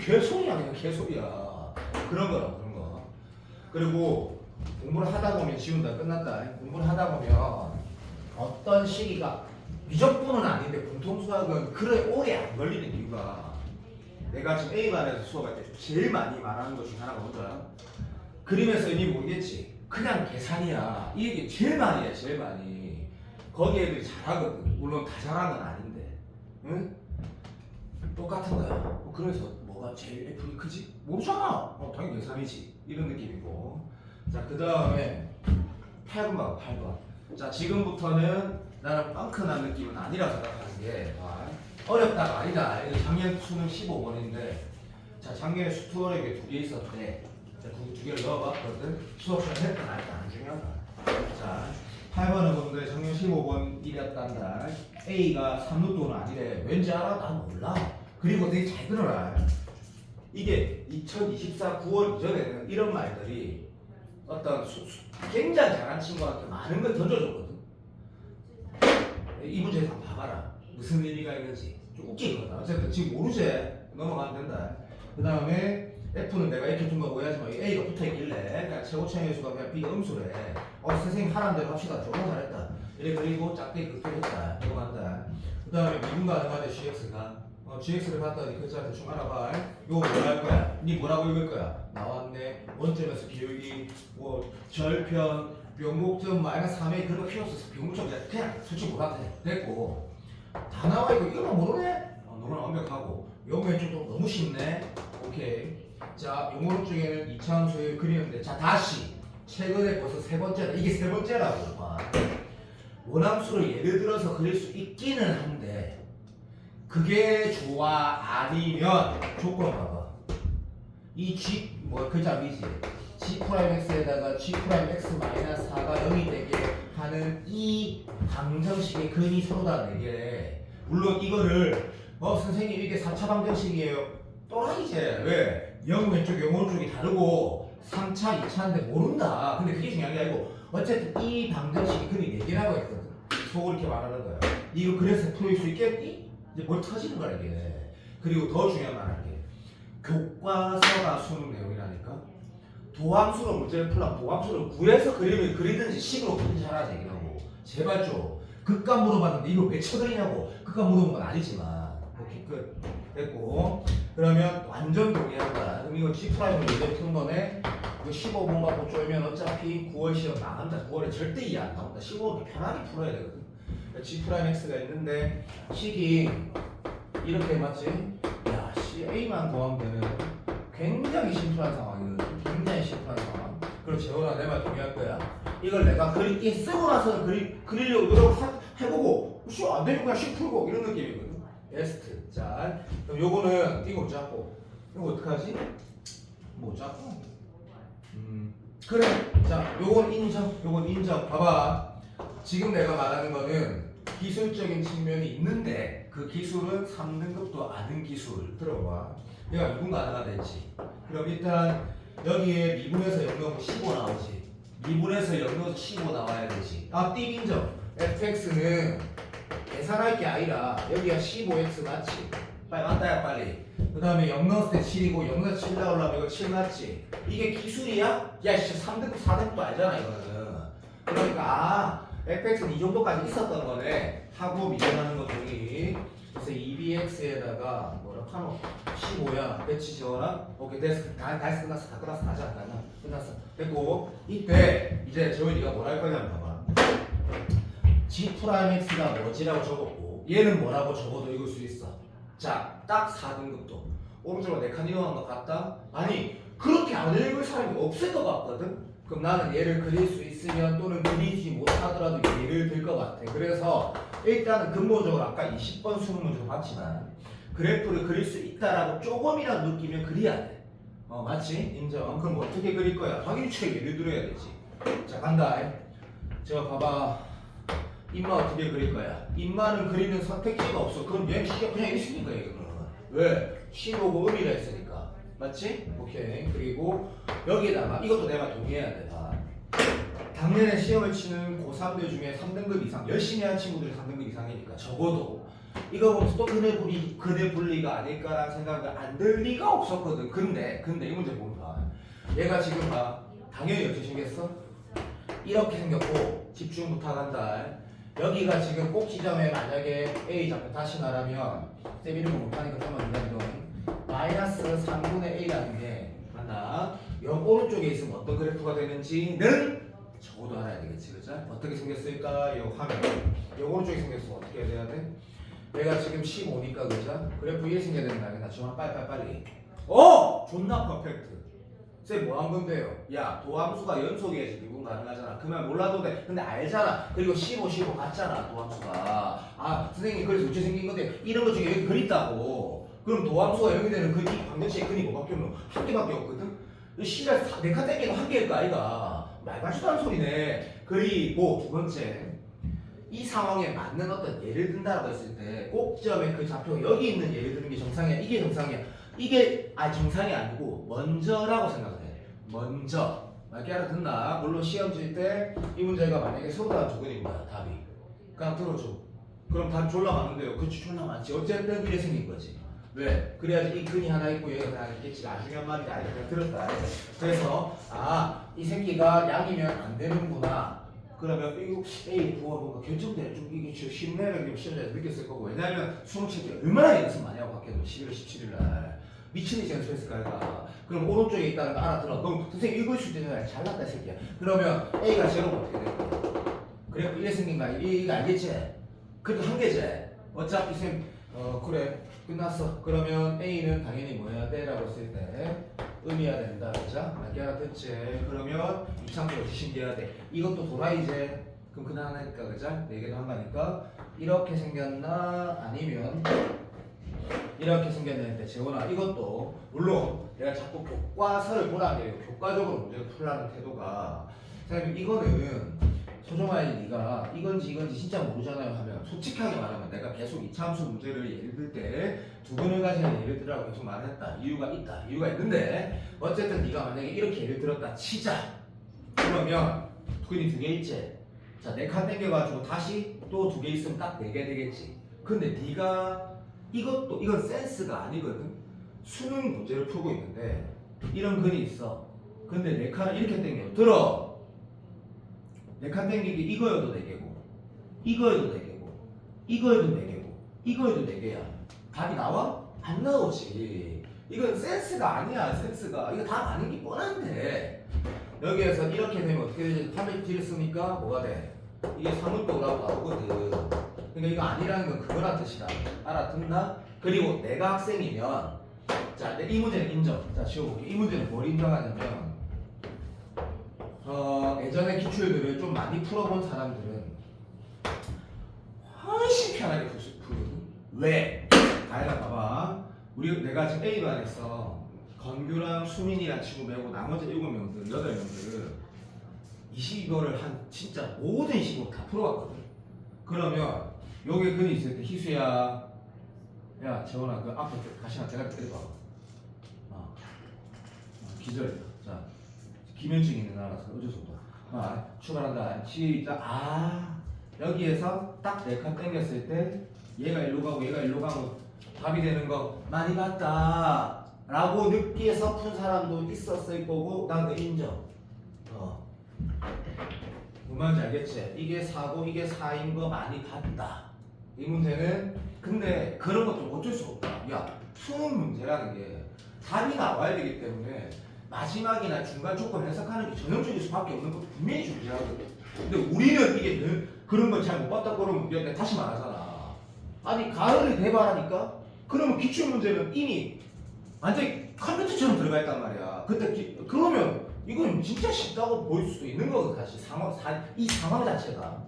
개소리야 그냥 개소리야. 그런 거라고 그런 거. 그리고 공부를 하다 보면 지운다 끝났다. 공부를 하다 보면 어떤 시기가 미적분은 아닌데 공통수학은 그래 오래 안 걸리는 이유가 내가 지금 A반에서 수업할 때 제일 많이 말하는 것 중에 하나가 뭔지야? 그림에서 의미 모르겠지. 그냥 계산이야. 이 얘기 제일 많이 해, 제일 많이. 거기 애들이 잘하거든. 물론 다 잘한 건 아닌데. 응? 똑같은 거야. 그래서 뭐가 제일 F이 크지? 모르잖아. 당연히 계산이지. 이런 느낌이고. 자, 그 다음에 8번 봐, 8번. 자, 지금부터는 나는 빵크난 느낌은 아니라 생각하는 게 어렵다가 아니다. 작년 수능 15번인데 자, 작년에 수투 어렵게 2개 있었대. 두 개를 넣어봤거든. 수업 시간 했다 안 했다 안 중요하다. 자, 8번은 뭔데? 정렬 15번 이랬단다. A가 3루트는 아니래. 왠지 알아? 난 몰라. 그리고 되게 잘 들어라. 이게 2024 9월 이전에는 이런 말들이 어떤 굉장히 잘한 친구한테 많은 걸 던져줬거든. 이 문제에서 한번 봐봐라. 무슨 의미가 있는지. 좀 웃기거든. 어쨌든 지금 모르지? 넘어가면 된다. 그 다음에 F는 내가 이렇게 둔 거 오해하지 마. A가 붙어있길래 그냥 최고차의 수가 그냥 B가 음수래. 선생님 하라는 대로 합시다. 정말 잘했다. 이래 그리고 작게 극대했다. 이거 간다. 그 다음에 미분 가능하대 GX가. GX를 봤더니 글자 대충 알아봐. 이거 뭐라 할 거야? 니 뭐라고 읽을 거야? 나왔네. 원점에서 기울기, 뭐 절편, 병목점 마이너스 3에 그런 거 필요 없어. 병목점 그냥 솔직히 못하다 됐고. 다 나와 있고 이거만 모르네? 너무나 완벽하고. 요 왼쪽도 너무 쉽네. 오케이. 자, 요 오른쪽에는 2차함수를 그리는데 자 다시 최근에 벌써 세 번째다. 이게 세 번째라고 봐. 원함수를 예를 들어서 그릴 수 있기는 한데 그게 좋아 아니면 조건 봐봐. 이 G 뭐 글자 미지 G'X에다가 G'X 마이너스 4가 0이 되게 하는 이 방정식의 근이 서로 다 4개래. 물론 이거를 선생님 이게 4차 방정식이에요. 또라이지. 왜? 0 왼쪽 0 오른쪽이 다르고 3차 2차인데 모른다. 근데 그게 중요한 게 아니고 어쨌든 이 방정식이 근이 4개라고 했거든. 속으로 이렇게 말하는 거야. 이거 그래서 풀릴 수 있겠니? 이제 뭘 터지는 거야 이게. 그리고 더 중요한 말 할게. 교과서가 수능 내용이라니까. 도함수로 문제를 풀라면 도함수를 구해서 그림을 그리든지 식으로 그리든지 하라 얘기라고. 제발 좀. 극감 물어봤는데 이거 왜 쳐드리냐고. 극감 물어본 건 아니지만. 오케이 끝. 됐고. 그러면 완전 동의한다. 그럼 이거 G'을 문제 푼 거네. 이거 15번 갖고 쪼면 어차피 9월 시험 나간다. 9월에 절대 이해 안 나온다. 15번 편하게 풀어야 되거든. G'X가 있는데 식이 이렇게 맞지? 야, A만 더하면 되는 굉장히 심플한 상황이거든. 굉장히 심플한 상황. 그럼 재원아 내 말 동의할 거야. 이걸 내가 이게 쓰고 나서는 그리려고 해보고 안 되면 그냥 식 풀고 이런 느낌이거든. 베스트. 자, 그럼 요거는 이거 잡고 이거 어떡하지? 뭐 잡고? 그래. 자, 요건 인정. 요건 인정. 봐봐. 지금 내가 말하는 거는 기술적인 측면이 있는데 그 기술은 3등급도 아는 기술. 들어봐. 얘가 미분 가능하다 했지. 그럼 일단 여기에 미분에서 0 넣으면 15 나오지. 미분에서 0 넣어서 15 나와야 되지. 띠 인정. fx는 계산할 게 아니라 여기가 15x 맞지? 빨리 맞다야 빨리. 그 다음에 0 넣었을 때 7이고 0 넣어서 7 나오려면 이거 7 맞지? 이게 기술이야? 야 진짜 3등급 4등급도 알잖아 이거는. 그러니까 fx는 이 정도까지 있었던 거네. 하고 미분하는 거 동의. 그래서 2bx에다가 뭐라 하노? 15야. 배치 지어라. 오케이 됐어. 다 끝났어. 다 끝났어. 다시 안 가나? 끝났어. 됐고 이때 이제 재원이가 뭘 할 거냐면 봐봐. G'X가 뭐지라고 적었고 얘는 뭐라고 적어도 읽을 수 있어. 자, 딱 4등급도. 오른쪽으로 네칸 이용한 것 같다? 아니 그렇게 안 읽을 사람이 없을 것 같거든? 그럼 나는 얘를 그릴 수 있으면 또는 그리지 못하더라도 예를 들 것 같아. 그래서 일단은 근본적으로 아까 20번 수능 문제도 봤지만 그래프를 그릴 수 있다라고 조금이라도 느끼면 그려야 돼. 맞지? 인정. 그럼 어떻게 그릴 거야? 당연히 예를 들어야 되지. 자 간다. 제가 봐봐. 인마 어떻게 그릴 거야? 인마는 그리는 선택지가 없어. 그럼 얘는 그냥 있으니까 이거는. 왜? 15고 음이라 했으니까. 맞지? 오케이. 그리고 여기에다가 이것도 내가 동의해야 돼. 작년에 시험을 치는 고3들 중에 3등급 이상 열심히 한 친구들이 3등급 이상이니까 적어도 이거 보면서 또 그네 분리가 아닐까라는 생각이 안 들 리가 없었거든. 근데 이 문제 보면 봐. 얘가 지금 봐. 당연히 어떻게 생겼어? 이렇게 생겼고 집중 부탁한다. 여기가 지금 꼭 지점에 만약에 A 잡고 다시 말하면 쌤 이런 거 못하니까 좀만 기다려. 마이너스 3분의 A라는 게 맞나? 여 오른쪽에 있으면 어떤 그래프가 되는지는 적어도 알아야 되겠지, 그죠? 어떻게 생겼을까? 요 화면. 요 오른쪽에 생겼으면 어떻게 해야 돼? 얘가 지금 15니까, 그죠? 그래프 1 생겨야 된다. 나 지금 빨리. 존나 퍼펙트. 쌤 뭐 한 건데요? 야, 도함수가 연속이어야지 미분 가능하잖아. 그 말 몰라도 돼. 근데 알잖아. 그리고 15 같잖아, 도함수가. 선생님 그래서 어째 생긴 건데 이런 것 중에 여기 글 있다고. 그럼 도함수가 여기 되는 그 방정식의 근이 뭐밖에 없노? 한 개밖에 없거든? C가 네칸 땡기면 한 개일 거 아이가. 말 같지도 않은 소리네. 그리고 두 번째, 이 상황에 맞는 어떤 예를 든다라고 했을 때 꼭지점의 그 좌표가 여기 있는 예를 드는 게 정상이야. 이게 정상이야. 이게 정상이 아니고 먼저라고 생각을 해. 먼저. 맞게 알아듣나? 물론 시험 칠 때 이 문제가 만약에 서로 다 조건인 거야 답이. 그냥 들어줘. 그럼 답이 졸라 많은데요. 그치 졸라 많지. 어쨌든 이래 생긴 거지. 왜? 그래야지 이 근이 하나 있고 얘가 하나 있겠지. 나중에 한 말이다. 이렇게 들었다. 그래서 이 새끼가 양이면 안 되는구나. 그러면 이거 A 부하 뭔가 결정돼. 좀 이게 쉽네. 이렇게 시험장에서 느꼈을 거고. 왜냐면 수능 칠때 얼마나 연습 많이 하고 갔겠노. 11월 17일 날. 미친 듯이 연습했을 거야. 그럼 오른쪽에 있다는 거 알아들어. 그럼 선생님 읽을 수 있는 잘났다 새끼야. 그러면 A가 제로면 어떻게 될 거야? 그래 이래 생긴 거 이거 알겠지? 그래도 한 개지. 어차피 쌤 그래 끝났어. 그러면 A는 당연히 뭐 해야 돼? 라고 했을 때 의미해야 된다. 그죠? 알게 알아듣지? 그러면 이창조로 주신해야 돼. 이것도 도라이제. 그럼 그날 하니까 그죠? 4개도 한 거니까 이렇게 생겼나 아니면 이렇게 생겼는데 재원아 이것도 물론 내가 자꾸 교과서를 보라는 게 아니고 교과적으로 문제를 풀라는 태도가 선생님 이거는 소정아이 네가 이건지 진짜 모르잖아요 하면 솔직하게 말하면 내가 계속 이차함수 문제를 예를 들 때 두 번을 가지는 예를 들라고 계속 말했다. 이유가 있는데 어쨌든 네가 만약에 이렇게 예를 들었다 치자. 그러면 근이 2개 있지. 자 4칸 땡겨가지고 다시 또 2개 있으면 딱 4개 되겠지. 근데 네가 이건 센스가 아니거든. 수능 문제를 풀고 있는데 이런 근이 있어. 근데 4칸을 이렇게 땡겨. 들어. 4칸 땡기기 이거여도 4개고 이거여도 4개고 이거여도 4개고 이거여도 4개야. 답이 나와? 안 나오지. 이건 센스가 아니야. 센스가. 이거 답 아닌 게 뻔한데 여기에서 이렇게 되면 어떻게 되지? 300T를 쓰니까 뭐가 돼? 이게 3은 또 오라고 나오거든. 그러니까 이거 아니라는 건 그거란 뜻이다. 알아듣나? 그리고 내가 학생이면 자, 이 문제는 인정. 자, 지워볼게. 이 문제는 뭘 인정하냐면 예전에 기출들을 좀 많이 풀어본 사람들은 훨씬 편하게 풀거든. 왜? 다이나 봐봐. 내가 지금 A반에서 건규랑 수민이랑 친구 말고 나머지 7명들, 8명들 22거를 한 진짜 모든 식으로 다 풀어봤거든. 그러면 여기 근이 있을 때 희수야, 야 재원아 그 앞에 가시나 대가리 때려봐. 기절이다. 자 기면증 있는 알아서 어쩔 수 없다. 출발한다. 시작. 여기에서 딱 4칸 땡겼을 때 얘가 일로 가고 얘가 일로 가고 답이 되는 거 많이 봤다 라고 느끼해서 푼 사람도 있었을 거고 난 그 인정. 뭔 말인지 알겠지? 이게 4고 이게 4인 거 많이 봤다. 이 문제는 근데 그런 것도 어쩔 수 없다. 야 수능 문제라는 게 답이 나와야 되기 때문에 마지막이나 중간 조건 해석하는 게 전형적일 수밖에 없는 것도 분명히 존재하거든. 근데 우리는 이게 그런 걸 잘 못 봤다 그러면 내가 다시 말하잖아. 아니 가을을 대발하니까 그러면 기출 문제는 이미 완전히 컴퓨터처럼 들어가 있단 말이야. 그러면 이건 진짜 쉽다고 보일 수도 있는 거거든. 사실 이 상황 자체가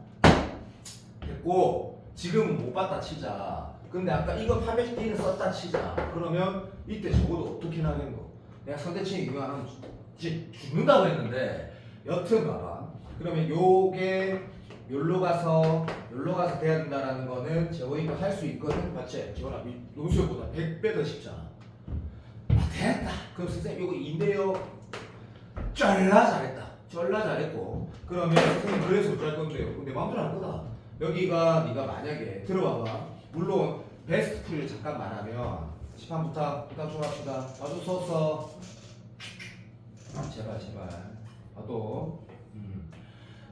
됐고 지금은 못 봤다 치자. 근데 아까 이거 800D는 썼다 치자. 그러면 이때 적어도 어떻게 나겠노? 내가 선대칭 이거 하면 죽는다고 했는데 여튼 봐봐. 그러면 요게 요로 가서 돼야 된다라는 거는 재원이가 할 수 있거든. 맞지? 재원아 논술보다 100배 더 쉽잖아. 됐다. 그럼 선생님 요거 인데요. 쩔라 잘했고. 그러면 선생님 그래서 어쩔 건데요. 내 마음대로 할 거다. 여기가 네가 만약에 들어봐봐. 물론 베스트 풀 잠깐 말하면 시판부터 일단 들어갑시다. 나도 썼어. 제발. 또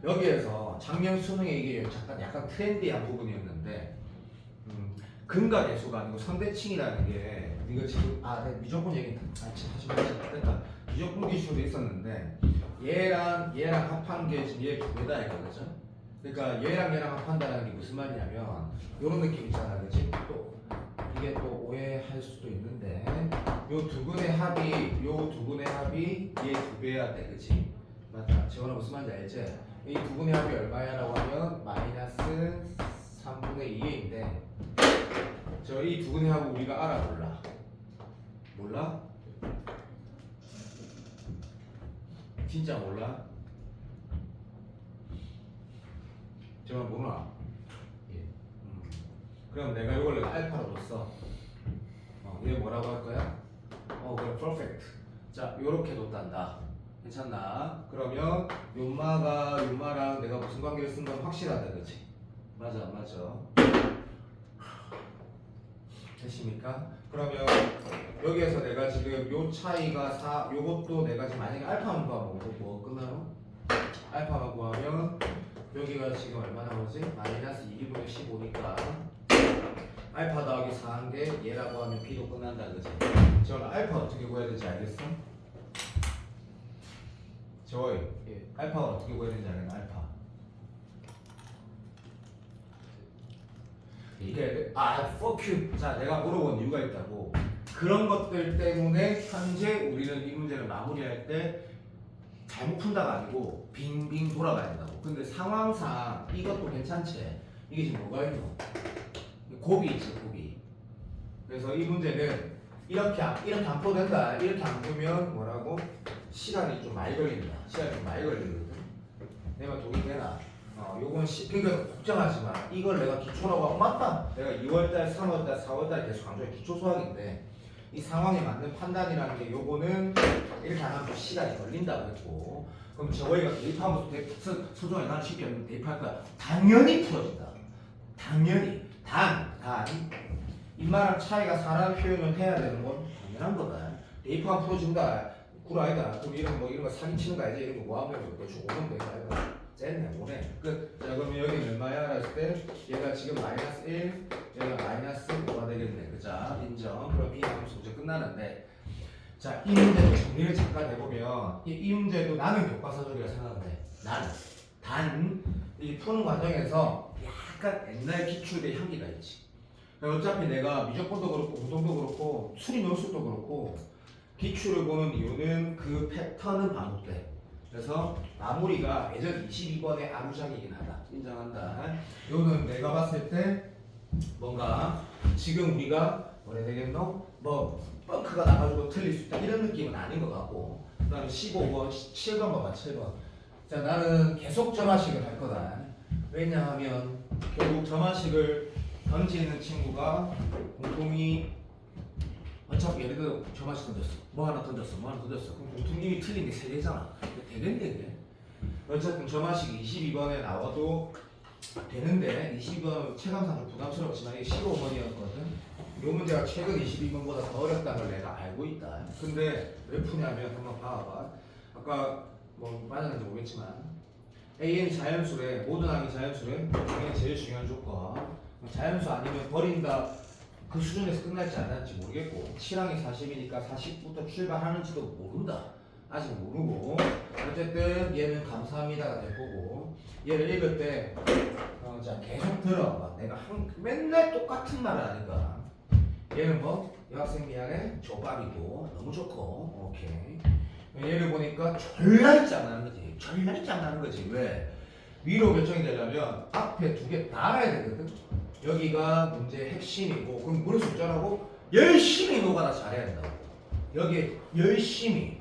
여기에서 작년 수능에 이게 약간 트렌디한 부분이었는데 근과 계수가 아니고 상대칭이라는 게 이거 지금 네, 미적분 얘기 다시 됐다. 미적분 기술도 있었는데 얘랑 합한 게 지금 얘 두 개다 이거죠. 그러니까 얘랑 합한다는 게 무슨 말이냐면 이런 느낌 있잖아, 그렇지? 또 이게 또 오해할 수도 있는데 요 두 분의 합이 얘 2배야 돼, 그렇지? 맞다. 재원아 무슨 말인지 알지? 이 두 분의 합이 얼마야라고 하면 마이너스 3분의 2인데 이 두 분의 합을 우리가 알아 몰라? 진짜 몰라? 정말 모르나? 예. 그럼 내가 이걸 내가 알파로 뒀어. 얘 뭐라고 할 거야? 그래, perfect. 자, 요렇게 뒀단다. 괜찮나? 그러면 윤마랑 내가 무슨 관계를 쓴 건 확실하다, 그치? 맞아, 맞아. 됐습니까? 그러면 여기에서 내가 지금 요 차이가 요것도 내가 지금 만약에 알파만 구하면 뭐 끝나노? 알파만 구하면 여기가 지금 얼마 나오지? 마이너스 2분의 15니까 알파 더하기 4한 게 얘라고 하면 b도 끝난다, 그치? 저는 알파 어떻게 구해야 될지 알겠어? 저희 알파가 어떻게 구해야 되는지 알겠나? 알파 이게 fuck you. 자, 내가 물어본 이유가 있다고. 그런 것들 때문에 현재 우리는 이 문제를 마무리할 때 잘못 푼다가 아니고 빙빙 돌아가야 된다고. 근데 상황상 이것도 괜찮지. 이게 지금 뭐가 있노? 곱이 있지, 곱이. 그래서 이 문제는 이렇게 안 풀어도 된다. 이렇게 안 풀면 뭐라고? 시간이 좀 많이 걸린다. 시간이 좀 많이 걸리거든. 내가 동의되나? 요건 그러니까 걱정하지 마. 이걸 내가 기초라고 하고 맞다. 내가 2월달, 3월달, 4월달 계속 강조해. 기초 수학인데 이 상황에 맞는 판단이라는 게 요거는 이렇게 안 하면 시간이 걸린다고 했고, 그럼 저희가 대입하면서 소중하게 나는 쉽게 대입할 거야. 당연히 풀어진다. 당연히. 단 인마랑 차이가 4라는 표현을 해야 되는 건 당연한 거다. 대입하면 풀어준다. 구라이다. 그럼 이런 거 사기치는 거 알지? 이런 거 뭐 하면 대충 오면 되는 거야. 쨌네, 오네. 끝. 자, 그러면 여기 얼마야? 했을 때 얘가 지금 마이너스 1, 얘가 마이너스 5가 되겠네. 그자? 인정. 그럼 B 함수 문제 끝나는데, 자, 이 문제도 정리를 잠깐 해보면 이 문제도 나는 교과서적이라 생각하는데, 이 푸는 과정에서 약간 옛날 기출의 향기가 있지. 어차피 내가 미적분도 그렇고 우동도 그렇고 수리 논술도 그렇고 기출을 보는 이유는 그 패턴은 반복돼. 그래서 마무리가 예전 22번의 아루작이긴 하다. 인정한다. 요는 내가 봤을 때 뭔가 지금 우리가 뭐라 해야 되겠노? 뭐 뻥크가 나가지고 틀릴 수 있다 이런 느낌은 아닌 것 같고, 그 다음에 15번, 7번 봐봐. 7번. 자, 나는 계속 점화식을 할 거다. 왜냐하면 결국 점화식을 던지는 친구가 공통이 어차피 예를 들어 점화식 던졌어. 뭐 하나 던졌어. 그럼 공통님이 틀린 게 3개잖아. 되는데 이게. 어쨌든 점화식이 22번에 나와도 되는데 22번 체감상 좀 부담스럽지만 이게 15번이었거든. 이 문제가 최근 22번보다 더 어렵다는 걸 내가 알고 있다. 근데 왜 푸냐면 한번 봐봐. 아까 뭐 맞았는지 모르겠지만 AN이 자연수래. 모든 항이 자연수래. 당연히 제일 중요한 조건. 자연수 아니면 버린다. 그 수준에서 끝날지 안 할지 모르겠고 7항이 40이니까 40부터 출발하는지도 모른다. 아직 모르고 어쨌든 얘는 감사합니다가 될 거고, 얘를 읽을 때 자 계속 들어. 내가 맨날 똑같은 말을 하니까 얘는 뭐 여학생 미안해 조밥이고 너무 좋고 오케이. 얘를 보니까 졸라 짱나는 거지. 졸라 짱나는 거지. 왜? 위로 결정이 되려면 앞에 2개 다 알아야 되거든. 여기가 문제의 핵심이고, 그럼 무릇 어쩌라고? 열심히 노가다 잘해야 된다고. 여기 열심히.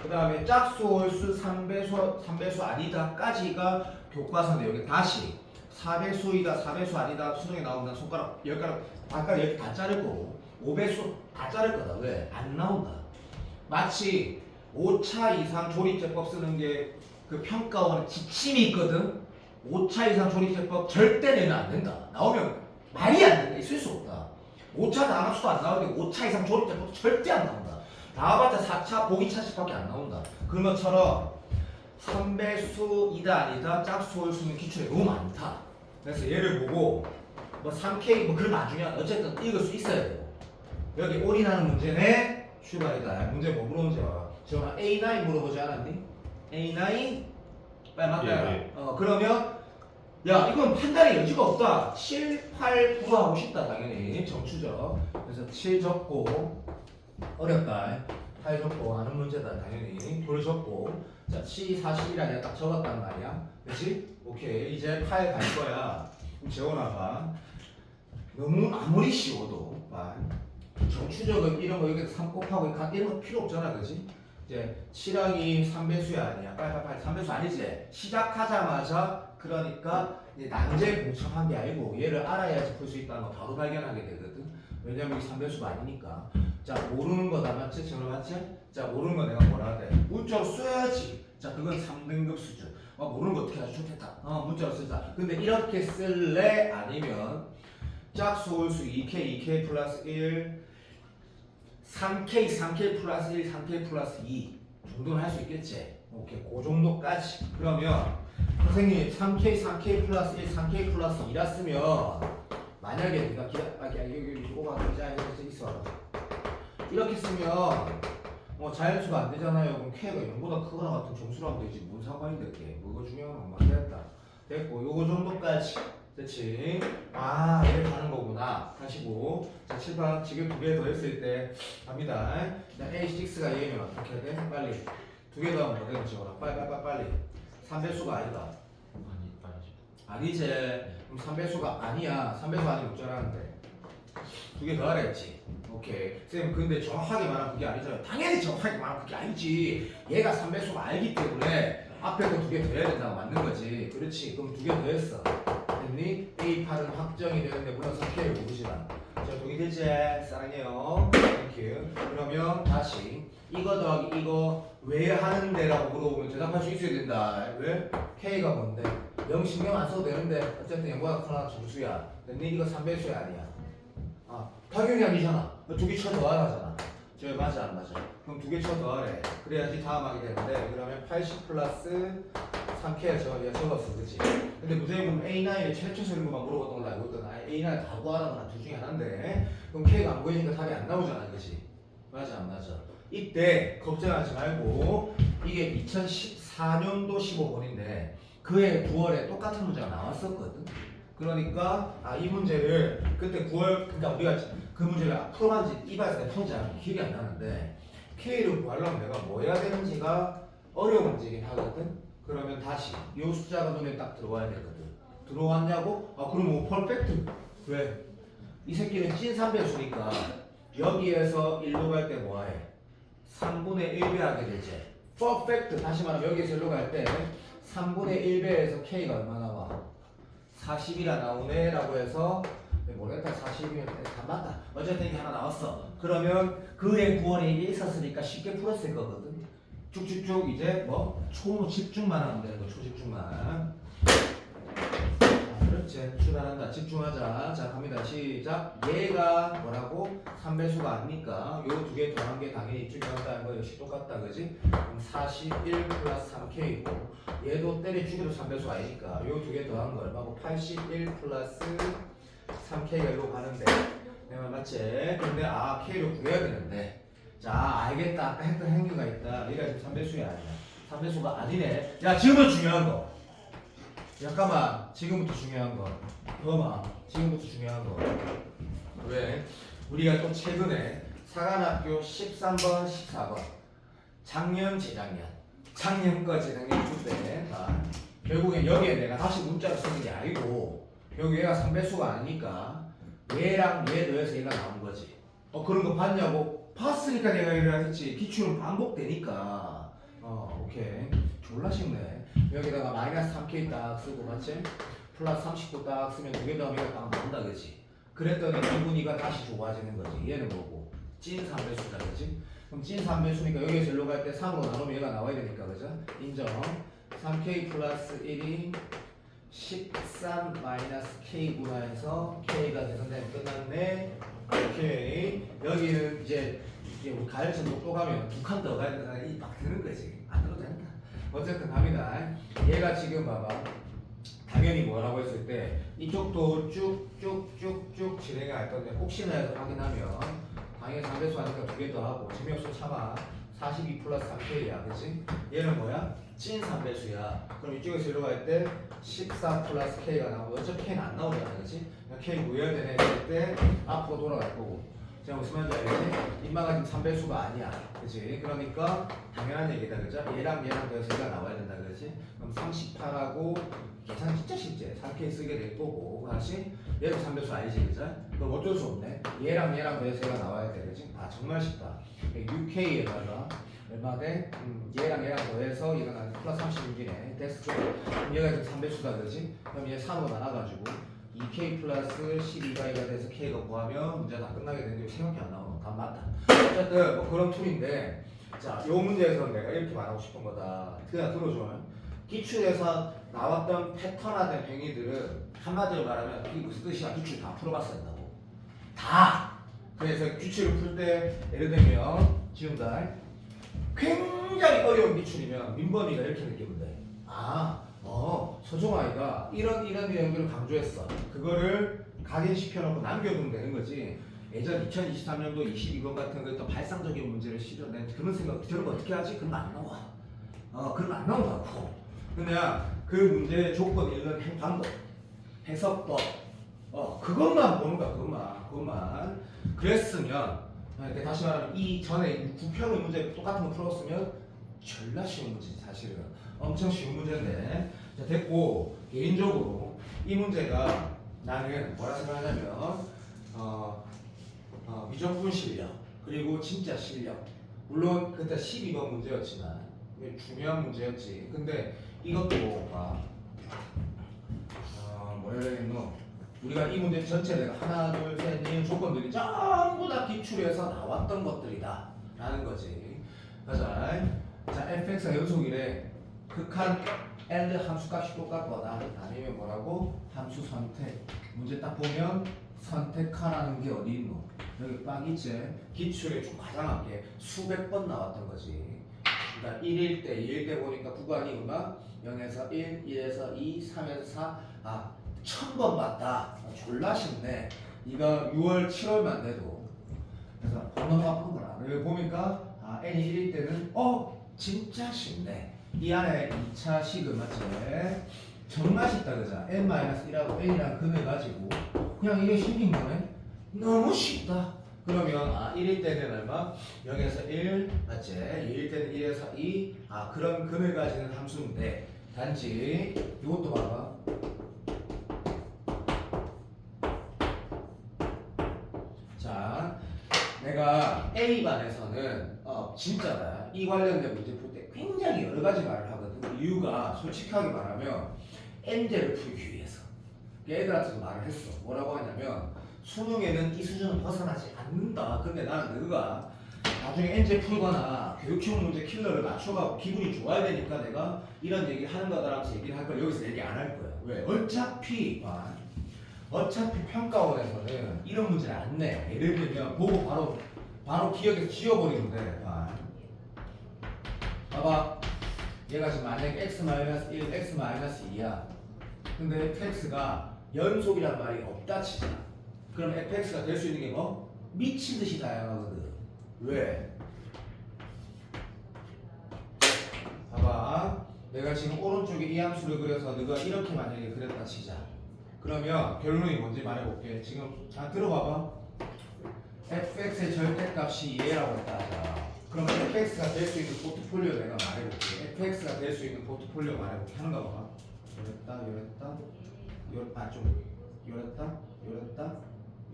그 다음에 짝수, 홀수, 3배수 아니다까지가 교과서인데 여기 다시 4배수이다, 4배수 아니다 수능에 나온다. 손가락, 10가락, 발가락 이렇게 다 자를 거고 5배수 다 자를 거다. 왜? 안 나온다. 마치 5차 이상 조립제법 쓰는 게 그 평가원 지침이 있거든. 5차 이상 조립제법 절대 내면 안 된다. 나오면 말이 안 된다. 있을 수 없다. 5차 단합수도 안 나오는데 5차 이상 조립제법 절대 안 나온다. 나와봤자 4차 보기차식밖에 안 나온다. 그런 것처럼 3배수이다 아니다 짝수 홀수는 기출에 너무 많다. 그래서 얘를 보고 뭐 3K 뭐 그런 거 안 중요하다. 어쨌든 읽을 수 있어야 되고, 여기 올인하는 문제네 출발이다. 문제 뭐 물어보는지 알아. 지원아 A9 물어보지 않았니? A9 빨리 맞다. 예. 그러면 야 이건 판단의 여지가 없다. 7, 8, 9 하고 싶다. 당연히 정추적. 그래서 7 적고 어렵다. 8 적고 하는 문제다. 당연히 9를 적고. 자 7, 40이라 딱 적었단 말이야. 그렇지? 오케이. 이제 8 갈 거야. 그럼 재원아 너무 아무리 쉬워도 정추적은 이런 거 여기서 3 곱하고 이런 거 필요 없잖아. 그렇지? 이제 7항이 3배수야 아니야? 빨리 3배수 아니지? 시작하자마자 그러니까 이제 난제 공척한 게 아니고 얘를 알아야지 풀 수 있다는 거 바로 발견하게 되거든. 왜냐면 이게 3배수가 아니니까. 자 모르는 거다 맞지? 정말 맞지? 자 모르는 거 내가 뭐라 그래? 문자로 써야지. 자 그건 3등급 수준. 모르는 거 어떻게 하지? 좋겠다. 문자로 쓰자. 근데 이렇게 쓸래? 아니면 짝수홀수 2k 플러스 1 3k 플러스 1 3k 플러스 2 정도는 할 수 있겠지. 오케이 그 정도까지. 그러면 선생님 3k 플러스 1 3k 플러스 2라 쓰면 만약에 네가 여기 오가 있어 이렇게 쓰면 자연수가 안 되잖아요. 그럼 k가 0보다 크거나 같은 점수로 하면 되지. 뭔 상관인데 그게. 뭐가 중요한 건 맞겠다. 됐고 요거 정도까지. 그렇지. 이렇게 가는 거구나. 하시고 자 7번 지금 2개 더 했을 때 갑니다. A6가 얘면 어떻게 해야 돼? 빨리 2개 더 하면 뭐 되는 적어라. 빨리 3배수가 아니다. 아니지. 그럼 3배수가 아니야. 3배수 아니면 어쩌라는데 2개 더 하라 했지. 오케이. 쌤 근데 정확하게 말하면 그게 아니잖아요. 당연히 정확하게 말하면 그게 아니지. 얘가 3배수가 알기 때문에 앞에 거 2개 더 해야 된다고 맞는 거지. 그렇지. 그럼 2개 더 했어. 됐니? A8은 확정이 되는데 물론 3K를 모르지만 자 동의되지? 사랑해요. 땡큐. 그러면 다시 이거 더하기 이거 왜 하는데? 라고 물어보면 대답할 수 있어야 된다. 왜? K가 뭔데? 0 신경 안 써도 되는데 어쨌든 0보다 크나 점수야. 됐니? 이거 3배수야 아니야? 당연히 아니잖아. 2개 쳐 더하라잖아. 저 맞아 안 맞아? 그럼 2개 쳐 더하래. 그래야지 다음 하게 되는데 그러면 80 플러스 3K가 적었어. 그치? 근데 무조건 보면 A9에 최초 세는 것만 물어봤던 걸로 알고 있던 A9 다 구하라거나 둘 중에 하나인데 그럼 K가 안 보이니까 답이 안 나오잖아. 그치? 맞아 안 맞아? 이때 걱정하지 말고 이게 2014년도 15번인데 그해 9월에 똑같은 문제가 나왔었거든. 그러니까 이 문제를 그때 9월 그러니까 우리가 그 문제를 풀어봤는지 이발에서 내가 푼지 않고 기억이 안 나는데 K를 구하려면 내가 뭐 해야 되는지가 어려운 문제긴 하거든. 그러면 다시 요 숫자가 눈에 딱 들어와야 되거든. 들어왔냐고? 그럼 뭐 퍼펙트. 왜? 이 새끼는 찐 3배수니까 여기에서 1로 갈 때 뭐해? 3분의 1배 하게 되지. 퍼펙트. 다시 말하면 여기에서 1로 갈 때 3분의 1배에서 K가 얼마 나와? 40이라 나오네 라고 해서 모르겠다. 40이면 다 맞다. 어쨌든 이게 하나 나왔어. 그러면 그의 9월에 이게 있었으니까 쉽게 풀었을 거거든. 쭉쭉쭉 이제 초 집중만 하면 되는 거. 초집중만. 그렇지. 출발한다. 집중하자. 자 갑니다. 시작. 얘가 뭐라고? 3배수가 아니니까 요 2개 더한 게 당연히 이쪽에 한다는 거 역시 똑같다. 그지? 그럼 41 플러스 3K고 얘도 때려 죽여도 3배수가 아니니까 요 2개 더한 거 얼마고? 81 플러스 3K가 일로 가는데 내 말 맞지? 근데 K를 구해야 되는데 자 알겠다. 아까 했던 행위가 있다. 얘가 지금 3배수야 아니야? 3배수가 아니네. 야 지금부터 중요한 거. 잠깐만. 지금부터 중요한 거. 지금부터 중요한 거. 왜? 우리가 또 최근에 사관학교 13번 14번 작년 재작년 작년과 재작년 그때 결국엔 여기에 내가 다시 문자를 쓰는 게 아니고 여기 얘가 3배수가 아니니까 얘랑 얘 더해서 얘가 나온 거지. 그런 거 봤냐고? 봤으니까 내가 이래 했지. 기출은 반복되니까. 오케이. 졸라 쉽네. 여기다가 마이너스 3K 딱 쓰고 맞지? 플러스 39 딱 쓰면 2개 더하면 딱 나온다 그치? 그랬더니 이분이가 다시 좋아지는 거지. 얘는 뭐고? 찐 3배수다 그치? 그럼 찐 3배수니까 여기에서 일로 갈 때 3으로 나누면 얘가 나와야 되니까 그죠? 인정. 3K 플러스 1이 13 마이너스 K구나 해서 K가 계산되면 끝났네. 오케이. 여기는 이제 우리 가열선도 또 가면 2칸 더 가야 되나 막 드는 거지. 안 들어도 된다. 어쨌든 갑니다. 얘가 지금 봐봐. 당연히 뭐라고 했을 때 이쪽도 쭉쭉쭉쭉 진행할 건데 혹시나 해서 확인하면 당연히 3배수 하니까 2개 더 하고 재미없어 참아. 42 플러스 3K야 그치? 얘는 뭐야? 찐 3배수야. 그럼 이쪽에서 이리로 갈 때 14 플러스 K가 나오고 어차피 K는 안 나오잖아 그치? K 구해야 되네 했을 때 앞으로 돌아갈 거고 제가 무슨 말인지 알지? 인마가 지금 3배수가 아니야. 그치? 그러니까 당연한 얘기다. 그죠? 얘랑 더해서 얘가 나와야 된다. 그렇지? 그럼 38하고 계산 진짜 쉽지? 3K 쓰게 될 거고 다시 얘도 3배수 아니지? 그죠? 그럼 어쩔 수 없네. 얘랑 더해서 얘가 나와야 돼. 그치? 아 정말 쉽다. 6K에다가 얼마 돼? 얘랑 더해서 얘가 나는 플러스 36이네. 됐어. 그럼 얘가 지금 3배수다. 그렇지? 그럼 얘 3으로 나눠가지고 2K 플러스 12가이가 돼서 K가 구하면 문제 다 끝나게 되는데 생각이 안 나오는 답 맞다. 어쨌든 뭐 그런 툴인데 자, 요 문제에서는 내가 이렇게 말하고 싶은 거다. 그냥 들어줘. 기출에서 나왔던 패턴화된 행위들은 한마디로 말하면 이게 무슨 뜻이야? 기출 다 풀어봤어야 된다고. 다! 그래서 규칙을 풀 때 예를 들면 지금다 굉장히 어려운 기출이면 민범이가 이렇게 느끼면 돼. 서종아이가 이런 내용들을 강조했어. 그거를 각인시켜놓고 남겨두면 되는 거지. 예전 2023년도 22번 같은 거또 발상적인 문제를 실어낸 그런 생각, 저런 거 어떻게 하지? 그럼 안 나와. 그럼 안 나온다고. 그냥 그 문제의 조건 읽는 방법, 해석법, 그것만 보는 거야. 그것만. 그랬으면, 다시 말하면 이 전에 9평의 문제 똑같은 거 풀었으면 졸라 쉬운 문제지 사실은. 엄청 쉬운 문제인데. 자, 됐고, 개인적으로 이 문제가 나는 뭐라 생각하냐면, 미적분 실력, 그리고 진짜 실력. 물론 그때 12번 문제였지만, 이게 중요한 문제였지. 근데 이것도 뭐라 해야겠노? 우리가 이 문제 전체 내가 하나, 둘, 셋, 넷 조건들이 전부 다 기출에서 나왔던 것들이다. 라는 거지. 가자. 자, fx가 연속이래. 극한 and 함수값이 똑같거나 아니면 뭐라고? 함수 선택. 문제 딱 보면 선택하라는 게 어디 있노? 여기 빡 있지? 기출에 좀 과장하게 수백 번 나왔던 거지. 그러니까 1일 때, 2일 때 보니까 구간이 얼마? 0에서 1, 1에서 2, 3에서 4. 1000번 봤다. 졸라 쉽네. 이거 6월, 7월만 돼도. 그래서 너무 아픈 거라. 여기 보니까 n이 1일 때는 진짜 쉽네. 이 안에 2차 식은 맞지? 정말 쉽다 그죠? n-1하고 n이랑 근해가지고 그냥 이게 생긴 거네? 너무 쉽다. 그러면 1일 때는 얼마? 0에서 1 맞지? 2일 때는 1에서 2 그런 근을 가지는 함수인데 단지 이것도 봐봐. 자, 내가 A반에서는 진짜다. 이 관련된 문제 풀 때 굉장히 여러 가지 말을 하거든. 이유가 솔직하게 말하면 N제를 풀기 위해서. 애들한테도 말을 했어. 뭐라고 하냐면 수능에는 이 수준은 벗어나지 않는다. 근데 나는 너가 나중에 N제 풀거나 교육형 문제 킬러를 맞춰가고 기분이 좋아야 되니까 내가 이런 얘기를 하는 거다라면서 얘기를 할 걸 여기서 얘기 안 할 거야. 왜? 어차피 평가원에서는 이런 문제를 안 내. 예를 들면 보고 바로 기억에서 지워버리는데 봐봐. 얘가 지금 만약에 x-1, x-2야. 근데 fx가 연속이란 말이 없다 치잖아. 그럼 fx가 될 수 있는 게 뭐? 미친 듯이 다양하거든. 왜? 봐봐. 내가 지금 오른쪽에 이 함수를 그려서 너가 이렇게 만약에 그렸다 치자. 그러면 결론이 뭔지 말해볼게. 지금 들어봐봐. fx의 절대값이 얘라고 했다 하자. 그럼 fx가 될 수 있는 포트폴리오 내가 말해볼게. fx가 될 수 있는 포트폴리오 말해볼게. 하는 거 봐봐.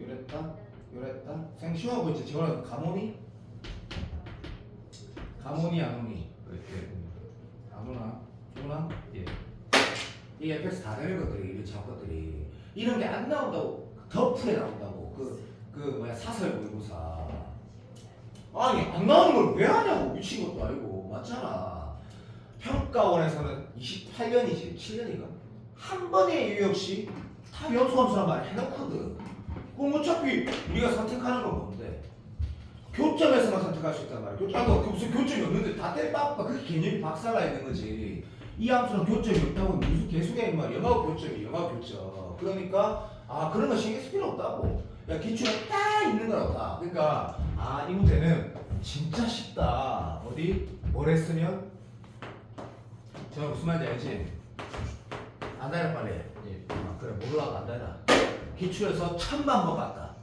요랬다. 생쉬워 보이지? 저거는 가모니? 가모니 안 오니? 아무나? 좋나? 예. 이 fx 다 되는 것들이 이런 것들이 이런 게 안 나온다고 덕후에 나온다고 뭐야 사설 모의고사 아니 안 나오는 걸 왜 하냐고 미친 것도 아니고 맞잖아. 평가원에서는 28년이지 7년이가 한 번의 이유 없이 다 연수함수란 말 해놓거든. 그럼 어차피 우리가 선택하는 건 뭔데? 교점에서만 선택할 수 있단 말이야. 무슨 교점이 없는데 다 때려박아. 그게 개념이 박살나 있는 거지. 이 함수는 교점이 없다고 무슨 개수가 이 말이야. 영하고 교점이 영하고 교점. 그러니까 그런 거 신경 쓸 필요 없다고. 야 기출에 딱 있는 거라고. 그러니까 이 문제는 진짜 쉽다. 어디? 뭘 했으면? 제가 무슨 말인지 알지? 안다이라 빨리. 예. 그래 몰라 안다이라. 기출에서 1000만 번 봤다.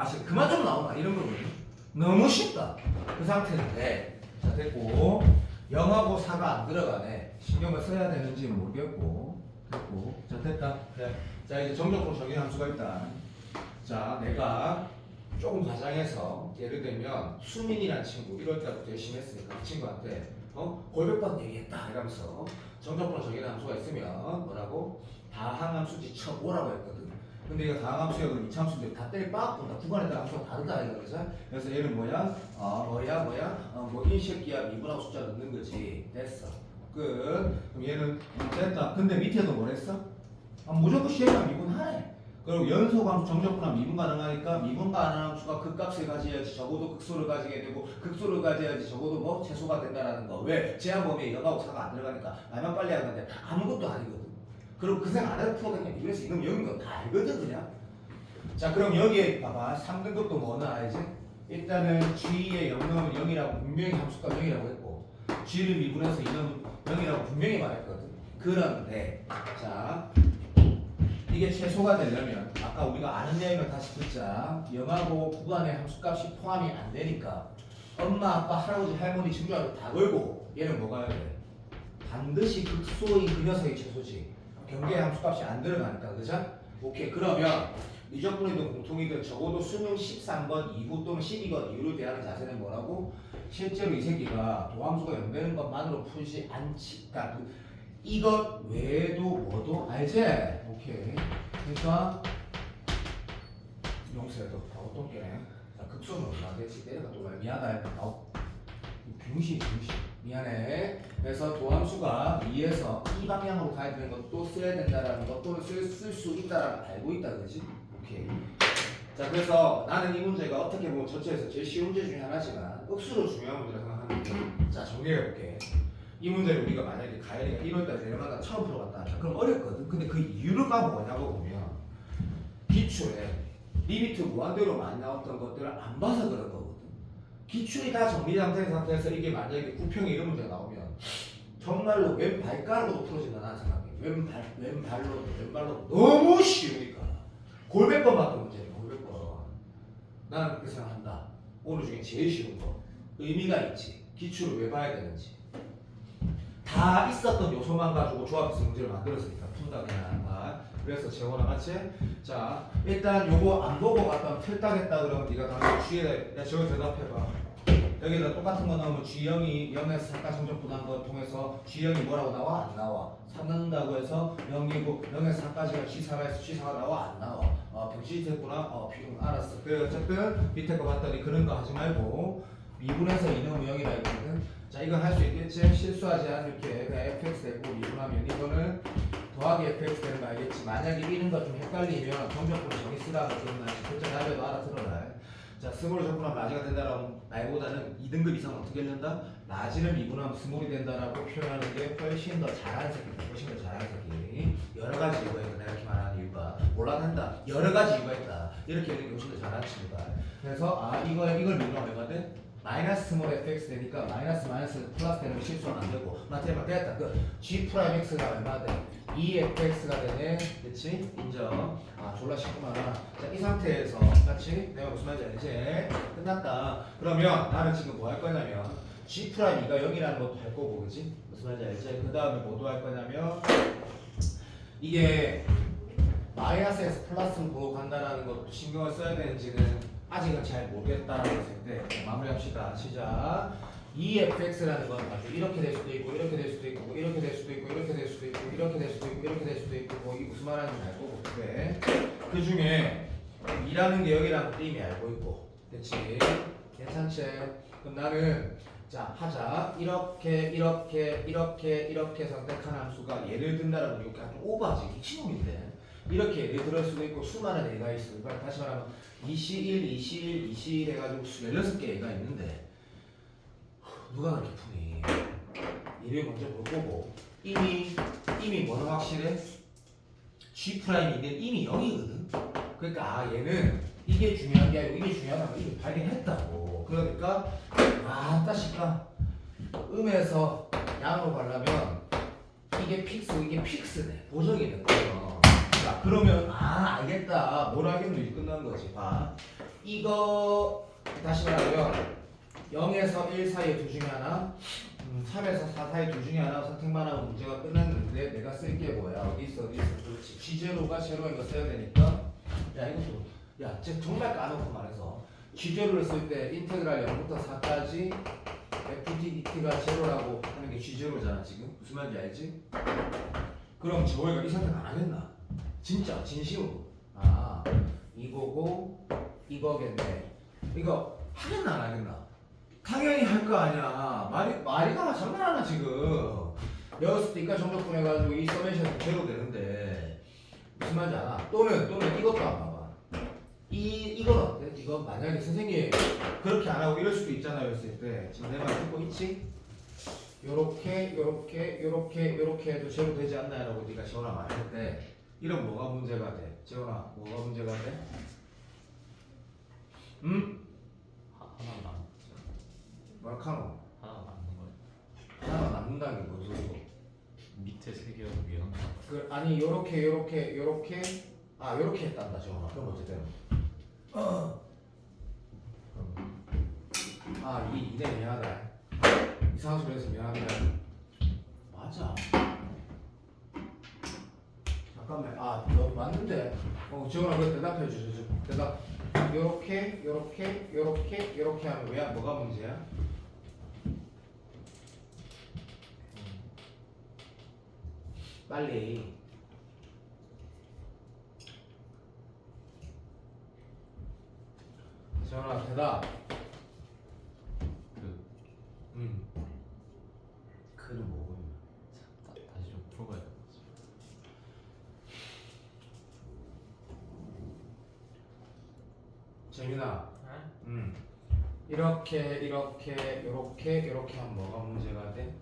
지금 그만 좀 나오나 이런 거거든요. 너무 쉽다. 그 상태인데 자 됐고 0하고 4가 안 들어가네. 신경을 써야 되는지 모르겠고 됐고 자 됐다. 그래. 자 이제 정적으로 정의한 함수가 있다. 자 내가 조금 과장해서 예를 들면 수민이란 친구 1월 달부터 열심히 했으니까 그 친구한테 골백번 얘기했다 이러면서 정적으로 정의한 함수가 있으면 뭐라고? 다항함수지 쳐보라고 했거든. 근데 이거 다항함수야 그럼 이차함수인데 다 때리 빠pun다. 구간에 따라 함수가 다르다 이거 그래서 그래서 얘는 뭐야? 뭐 이 새끼야 미분하고 숫자 넣는 거지. 됐어. 끝. 그럼 얘는 됐다. 근데 밑에도 뭐랬어? 무조건 시에가 미분하네. 그리고 연소함수 정적분함 미분 가능하니까 미분 가능한 함수가 극값을 가져야지 적어도 극소를 가지게 되고 극소를 가져야지 적어도 뭐 최소가 된다라는 거. 왜? 제한 범위에 0하고 4가 안 들어가니까 말만 빨리 하는 건데 아무것도 아니거든. 그리고 그 생각 안 해도 풀어도 그래서 이건 0인 거 다 알거든 그냥. 자 그럼 여기에 봐봐 3등급도 뭐나 알지? 일단은 G에 0 넣으면 0이라고 분명히 함수가 0이라고 했고 G를 미분해서 2 넣으면 0이라고 분명히 말했거든. 그런데 자 이게 최소가 되려면 아까 우리가 아는 내용을 다시 듣자. 0하고 구간의 함수값이 포함이 안 되니까 엄마 아빠 할아버지 할머니 친구하고 다 걸고 얘는 뭐가 해야 돼? 반드시 극소인 그 녀석이 최소지. 경계의 함수값이 안 들어가니까 그죠? 오케이 그러면 미적분이든 공통이든 적어도 수능 13번 이후 또는 12번 이후를 대하는 자세는 뭐라고? 실제로 이 새끼가 도함수가 0되는 것만으로 풀지 않지. 그러니까 이것 외에도 뭐도 알지? 오케이. 그러니까 용서해도 어떤 게네. 극소는 안 되지. 내가 또 말 미안하다. 병신. 미안해. 그래서 도함수가 2에서 이 방향으로 가야 되는 것도 써야 된다라는 것 또는 쓸 수 있다라는 걸 알고 있다 그지? 오케이. 자 그래서 나는 이 문제가 어떻게 보면 전체에서 제일 쉬운 문제 중에 하나지만 억수로 중요한 문제라고 생각하는데 자 정리해볼게. 이 문제를 우리가 만약에 가연이가 1월달에 내려마다 처음 풀어봤다. 자, 그럼 어렵거든. 근데 그 이유가 뭐냐고 보면 기출에 리미트 무한대로 많이 나왔던 것들을 안 봐서 그런 거거든. 기출이 다 정리된 상태에서 이게 만약에 구평에 이런 문제가 나오면 정말로 왼발가락으로 풀어진다 나는 생각해. 왼발로 너무 쉬우니까 골백번 봤던 문제예요. 골백번. 나는 그렇게 생각한다. 오늘 중에 제일 쉬운 거. 의미가 있지. 기출을 왜 봐야 되는지. 다 있었던 요소만 가지고 조합해서 문제를 만들었으니까 푼다 그냥. 그래서 재원아 맞지? 자 일단 요거 안 보고 갔다 틀딱했다 그러면 네가 당연히 G에 저거 대답해봐. 여기다 똑같은 거 넣으면 G0이 0에서 4까지 정적분한 거 통해서 G0이 뭐라고 나와? 안 나와. 3 넣는다고 해서 0이고 0에서 4까지가 G4가 있어. G4가 나와? 안 나와. 병신이 됐구나? 알았어. 그래 어쨌든 밑에 거 봤더니 그런 거 하지 말고 미분해서 2 넣으면 0이라 했거든. 자 이건 할 수 있겠지? 실수하지 않게 그냥 fx 되고 미분하면 이거는 더하기 fx 되는 거 알겠지? 만약에 이런 거 좀 헷갈리면 정적분을 정의 쓰라고 기억나지? 글자 날려도 알아들어라. 자 스몰을 적분하면 라지가 된다라고 말보다는 2등급 이상 어떻게 된다? 라지를 미분하면 스몰이 된다라고 표현하는 게 훨씬 더 잘하는 새끼다. 훨씬 더 잘하는 새끼. 여러 가지 이유가 있다. 내가 이렇게 말하는 이유가 몰라한다. 여러 가지 이유가 있다. 이렇게 하는 게 훨씬 더 잘하는 친구다. 그래서 이걸 미분하면 얼마 돼? 마이너스 스몰 fx 되니까 마이너스 플러스 되는 거 실수는 안 되고 맞다 됐다. 그 g 프라임 x가 얼마 돼? 2fx가 되네. 그치? 인정. 졸라 쉽구만. 자, 이 상태에서 맞지? 내가 무슨 말인지 알지? 끝났다. 그러면 나는 지금 뭐 할 거냐면 g 프라임 2가 0이라는 것도 할 거고 그치? 무슨 말인지 알지? 그 다음에 뭐도 할 거냐면 이게 마이너스에서 플러스로 보고 간다라는 것도 신경을 써야 되는지는 아직은 잘 모르겠다라고 했을 때 마무리합시다. 시작. 2fx라는 건 아주 이렇게 될 수도 있고 이렇게 될 수도 있고 이렇게 될 수도 있고 이렇게 될 수도 있고 이렇게 될 수도 있고 이렇게 될 수도 있고 뭐 이게 무슨 말하는지 알고 그래. 그 중에 2라는 게 여기라는 것도 이미 알고 있고 그치? 괜찮지? 그럼 나는 자 하자. 이렇게 선택한 함수가 예를 든다라고 이렇게 아주 오버하지 미친놈인데 이렇게 예를 들을 수도 있고 수많은 애가 있어. 그러니까 다시 말하면 2C1 해가지고 16개 애가 있는데 누가 그렇게 푸니? 얘를 먼저 볼 거고 이미 뭐는 확실해? G 프라임인데 이미 0이거든. 그러니까 얘는 이게 중요한 게 아니고 이게 중요하다고 이미 발견했다고. 그러니까 따시가 음에서 양으로 가려면 이게 픽스네. 보정이 된 거죠. 자 그러면 알겠다. 뭘 하겠노? 이 끝난 거지. 봐. 이거 다시 말하면 0에서 1 사이의 둘 중에 하나 3에서 4 사이 둘 중에 하나 선택만 하고 문제가 끝났는데 내가 쓸 게 뭐야? 어디 있어? 그렇지. G0가 제로인 거 써야 되니까 야 이것도 야 정말 까놓고 말해서 G0를 쓸 때 인테그랄 0부터 4까지 FTDT가 제로라고 하는 게 G0잖아 지금. 무슨 말인지 알지? 그럼 저희가 이 선택 안 하겠나? 진짜 진심으로 이거고 이거겠네. 이거 하겠나 안 하겠나? 당연히 할 거 아니야. 말이가 장난하나 지금. 여기서 때까지 정적분 해가지고 이 서메이션이 제로 되는데 무슨 말인지 알아? 또는 이것도 안 봐봐. 이건 어때? 이거 만약에 선생님 그렇게 안 하고 이럴 수도 있잖아요. 했을 때 지금 내 말 듣고 있지? 요렇게 해도 제로 되지 않나요? 라고 네가 재원아 말할 때 이런 뭐가 문제가 돼? 재원아 뭐가 문제가 돼? 하나 남 뭐라카노? 하나 남는 거예요. 하나가 남는다는 게 무슨 소리고? 밑에 세 개가 위에 하나. 아니 요렇게 했단다 재원아. 그럼 어떻게 되는 이 이내 미안하다. 이상한 소리 해서 미안합니다. 맞아. 잠깐만. 너 맞는데. 재원아 그거 대답해 주죠. 대답. 요렇게 하면 왜 뭐가 문제야? 빨리. 재원아 대답. 그는 뭐고? 다시 좀 풀어봐야 돼. 재민아. 이렇게 하면 뭐가 문제가 돼?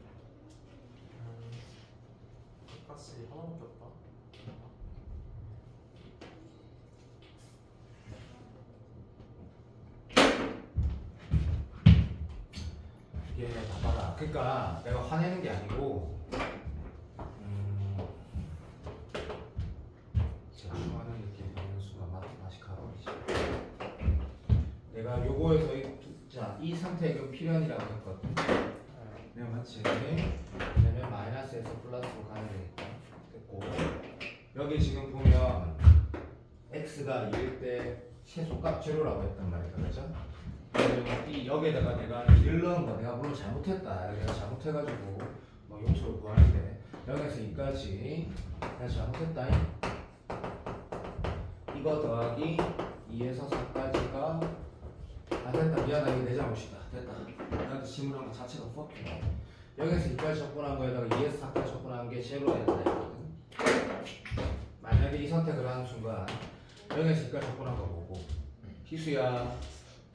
가스 하나밖에 없다. 이게 봐봐라. 그러니까 내가 화내는 게 아니고 제가 좋아하는 느낌 받는 순간 맛이 가버리지. 내가 요거에서 이 상태가 필연이라고 했거든. 내가 맞지? 왜냐면 마이너스에서 플러스로 가야 되니까. 됐고 여기 지금 보면 x가 2일 때 최소값 제로라고 했단 말이야. 그렇죠? 이 여기에다가 내가 1을 넣은 거 내가 물론 잘못했다. 내가 잘못해가지고 뭐 용서를 구하는데 여기서 2까지 내가 잘못했다. 이거 더하기 2에서 4까지가 됐다. 미안하다. 이거 내 잘못이다. 됐다. 나한테 질문한 거 자체가 fuck. 여기서 2까지 접근한 거에다가 2에서 4까지 접근한 게 제로야 된다 했거든. 만약에 이 선택을 하는 순간 여기서 2까지 접근한 거 보고 희수야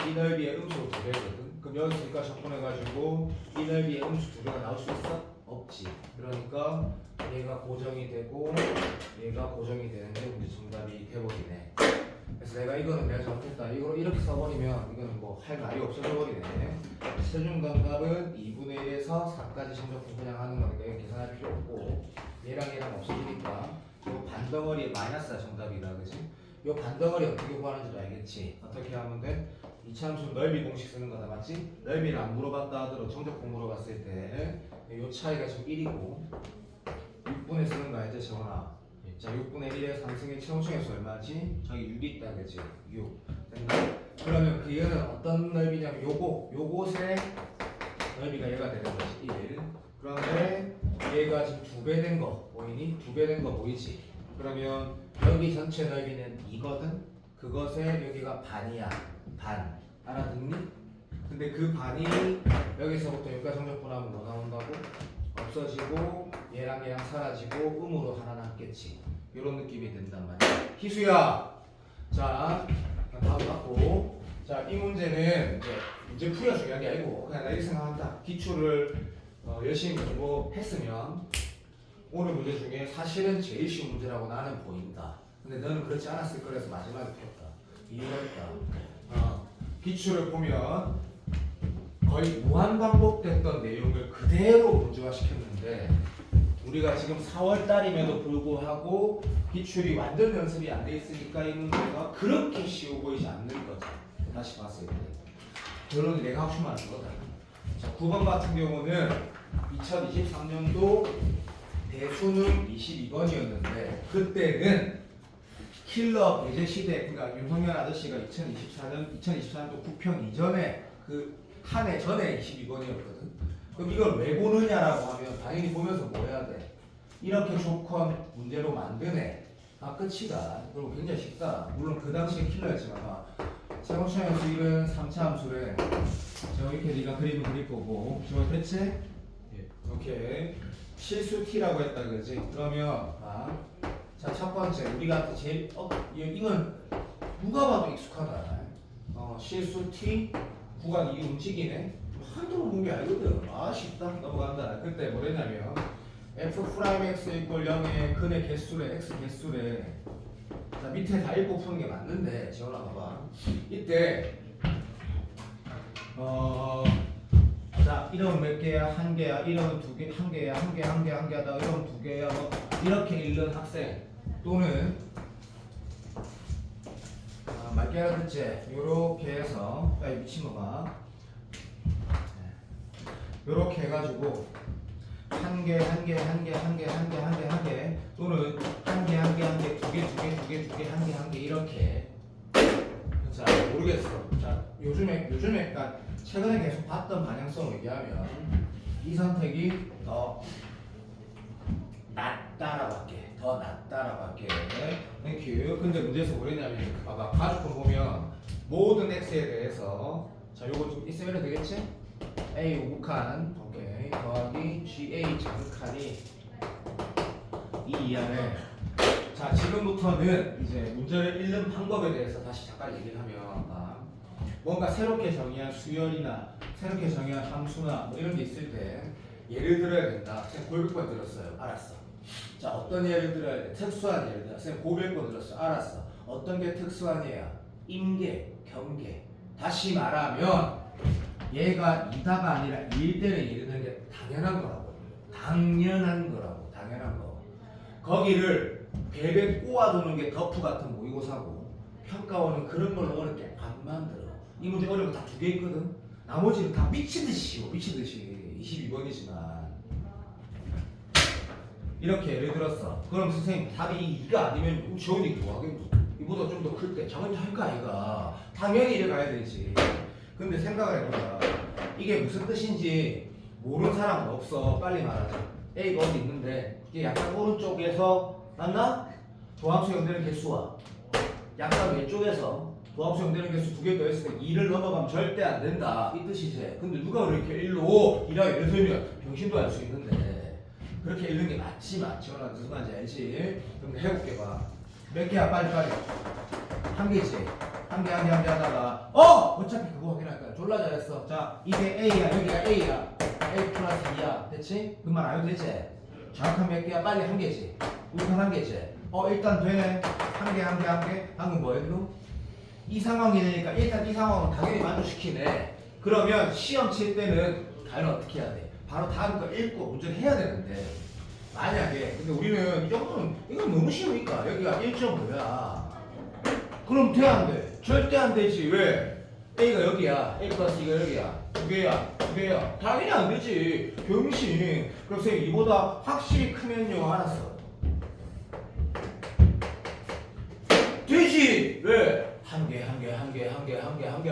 이 넓이의 음수 2배거든. 그럼 여기서 2까지 접근해가지고 이 넓이의 음수 2배가 나올 수 있어? 없지. 그러니까 얘가 고정이 되고 얘가 고정이 되는데 문제 정답이 돼버리네. 그래서 이거는 내가 잘못했다. 이걸 이렇게 써버리면 이거는 뭐 할 말이 없어져 버리네. 최종 정답은 2분의 1에서 4까지 정적분 그냥 하는 거니까 이거 계산할 필요 없고 얘랑 없어지니까 요 반덩어리의 마이너스가 정답이다. 그치? 요 반덩어리 어떻게 구하는지도 알겠지? 어떻게 하면 돼? 이차함수 넓이 공식 쓰는 거다. 맞지? 넓이를 안 물어봤다 하더라도 정적분 물어봤을 때 요 차이가 지금 1이고 6분의 쓰는 거 알지? 재원아. 자, 6분의 1의 상승의 최고층에서 얼마지? 저기 6이 있다, 그치? 6. 됐나? 그러면 그 얘는 어떤 넓이냐면 요곳의 넓이가 얘가 되는 거지. 1. 그런데 얘가 지금 2배 된 거 보이니? 2배 된 거 보이지? 그러면 여기 전체 넓이는 2거든? 그것의 여기가 반이야. 반. 알아듣니? 근데 그 반이 여기서부터 여기까지 정적분하면 뭐 나온다고? 없어지고 얘랑 사라지고 음으로 하나 남겠지. 이런 느낌이 된단 말이야. 희수야. 자, 다음 받고. 자, 이 문제는 이제 문제 풀이가 중요한 게 아니고 그냥 나 이렇게 생각한다. 기출을 열심히 공부했으면 오늘 문제 중에 사실은 제일 쉬운 문제라고 나는 보인다. 근데 너는 그렇지 않았을 거라서 마지막에 풀었다. 이유가 있다. 기출을 보면 거의 무한 반복됐던 내용을 그대로 문제화 시켰는데 우리가 지금 4월 달임에도 불구하고 기출이 완전 연습이 안 돼 있으니까 이 문제가 그렇게 쉬워 보이지 않는 거죠. 다시 봤을 때. 결론이 내가 하고 싶으면 안 거다. 자, 9번 같은 경우는 2023년도 대수능 22번이었는데 그때는 킬러 배제 시대, 그러니까 윤석열 아저씨가 2024년도 9평 이전에 그 한 해 전에 22번이었거든. 그럼 이걸 왜 보느냐라고 하면 당연히 보면서 뭐 해야 돼? 이렇게 조건 문제로 만드네. 아 끝이다. 그럼 굉장히 쉽다. 물론 그 당시에 킬러였지만 세번차 함수 1은 3차 함수래. 자 이렇게 네가 그림을 그릴 거고 지금 됐지? 예. 오케이. 실수 t라고 했다 그러지? 그러면 자 첫 번째 우리가 제일 이건 누가 봐도 익숙하다. 실수 t 구간 2 움직이네. 한두 번 본 게 아니거든. 쉽다. 넘어간다. 그때 뭐랬냐면 f'(x) 이퀄 0의 근의 개수래 x 개수래. 자 밑에 다 읽고 푸는 게 맞는데 지원아 봐봐. 이때 자 이런 몇 개야? 한 개야? 이런 두 개? 한 개야? 한 개 하다가 이런 두 개야? 뭐 이렇게 읽는 학생 또는 맑게 알아듣지? 요렇게 해서 미친놈아 요렇게 해가지고 한 개 또는 한 개 이렇게. 자 모르겠어. 자 요즘에 그러니까 최근에 계속 봤던 방향성을 얘기하면 이 선택이 더 낫다라고 할게. 더 낫다라고 할게. 땡큐. 근데 문제에서 뭐랬냐면 봐봐. 가족권 보면 모든 x에 대해서 자 요거 좀 있으면 되겠지? a 우칸 오케이 더하기 ga 장칸이 이 이하래. 자 지금부터는 이제 문제를 읽는 방법에 대해서 다시 잠깐 얘기를 하면 뭔가 새롭게 정의한 수열이나 새롭게 정의한 함수나 뭐 이런 게 있을 때 예를 들어야 된다. 쌤 900번 들었어요. 알았어. 자 어떤 예를 들어야 돼? 특수한 예를 들어. 쌤 900번 들었어. 알았어. 어떤 게 특수한 예야? 임계, 경계. 다시 말하면 얘가 2다가 아니라 1대를 예를 드는 게 당연한 거라고. 당연한 거. 거기를 베베 꼬아두는 게 덕후 같은 모의고사고 평가원은 그런 걸 어렵게 안 만들어. 이 문제 어려운 거 다 두 개 있거든. 나머지는 다 미치듯이 22번이지만 이렇게 예를 들었어. 그럼 선생님 답이 2가 아니면 지원이 뭐 하겠노? 이보다 좀 더 클 때 정원이 할까 아이가? 당연히 이래 가야 되지. 근데 생각을 해보자. 이게 무슨 뜻인지 모르는 사람은 없어. 빨리 말하자. A가 어디 있는데 이게 약간 오른쪽에서 맞나? 도함수 연대는 개수와 약간 왼쪽에서 도함수 연대는 개수 두 개 더 했을 때 2를 넘어가면 절대 안 된다. 이 뜻이지. 근데 누가 이렇게 1로 1하 예를 들면 병신도 알 수 있는데 그렇게 읽는 게 맞지만 지원아 무슨 말인지 알지? 그럼 해볼게 봐. 몇 개야 빨리 한 개지. 한 개 하다가 어차피 그거 확인할 거야. 졸라 잘했어. 자 이게 A야 여기가 A야. A 플러스 2야. 됐지? 그 말 알고 되지? 정확한 몇 개야? 빨리 한 개지. 우선 한 개지. 일단 되네. 한 개. 방금 뭐 했노? 이 상황이 되니까 일단 이 상황은 당연히 만족시키네. 그러면 시험 칠 때는 과연 어떻게 해야 돼? 바로 다음 거 읽고 문제를 해야 되는데 만약에 근데 우리는 이 정도는 이건 너무 쉬우니까 여기가 1.5야. 그럼 돼 안 돼? 절대 안 되지. 왜? A가 여기야. A 플러스 2가 여기야. 두 개야. 당연히 안 되지. 병신. 그럼 쌤 이보다 확실히 크면요. 알았어. 되지. 왜? 한 개.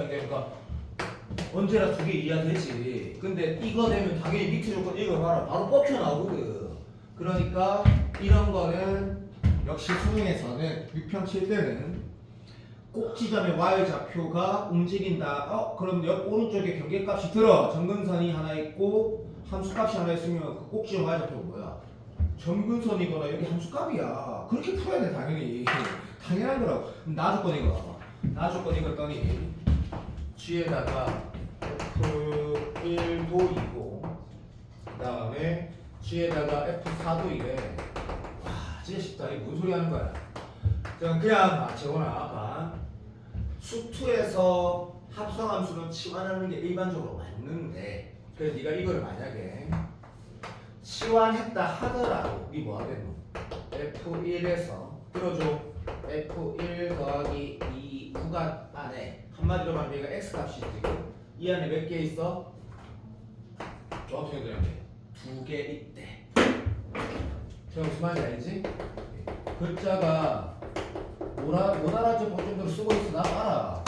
그러니까 언제나 두 개 이하 되지. 근데 이거 되면 당연히 밑에 조건 읽어봐라. 바로 뽑혀 나오거든. 그러니까 이런 거는 역시 수능에서는 6평 칠 때는 꼭 지점의 y좌표가 움직인다. 그럼 옆 오른쪽에 경계값이 들어. 점근선이 하나 있고 함수값이 하나 있으면 그 꼭 지점 y좌표가 뭐야? 점근선이거나 여기 함수값이야. 그렇게 풀어야 돼 당연히. 당연한 거라고. 그럼 나조건 이거 봐봐. 나조건 읽었더니 G에다가 F1도 있고 그 다음에 G에다가 F4도 이래. 와 진짜 쉽다. 이게 뭔 소리 하는 거야? 그냥 재원아 아까 수투에서 합성함수는 치환하는 게 일반적으로 맞는데 그래서 네가 이걸 만약에 치환했다 하더라도 이 뭐 하겠노? F1에서 들어줘. F1 더하기 2 구간 안에 한마디로 말하면 얘가 X값이 지금 이 안에 몇 개 있어? 정확히 얘기하면 2개 있대. 저 무슨 말인지 알지? 글자가 못 알아줘 볼 정도로 쓰고 있어. 나 알아.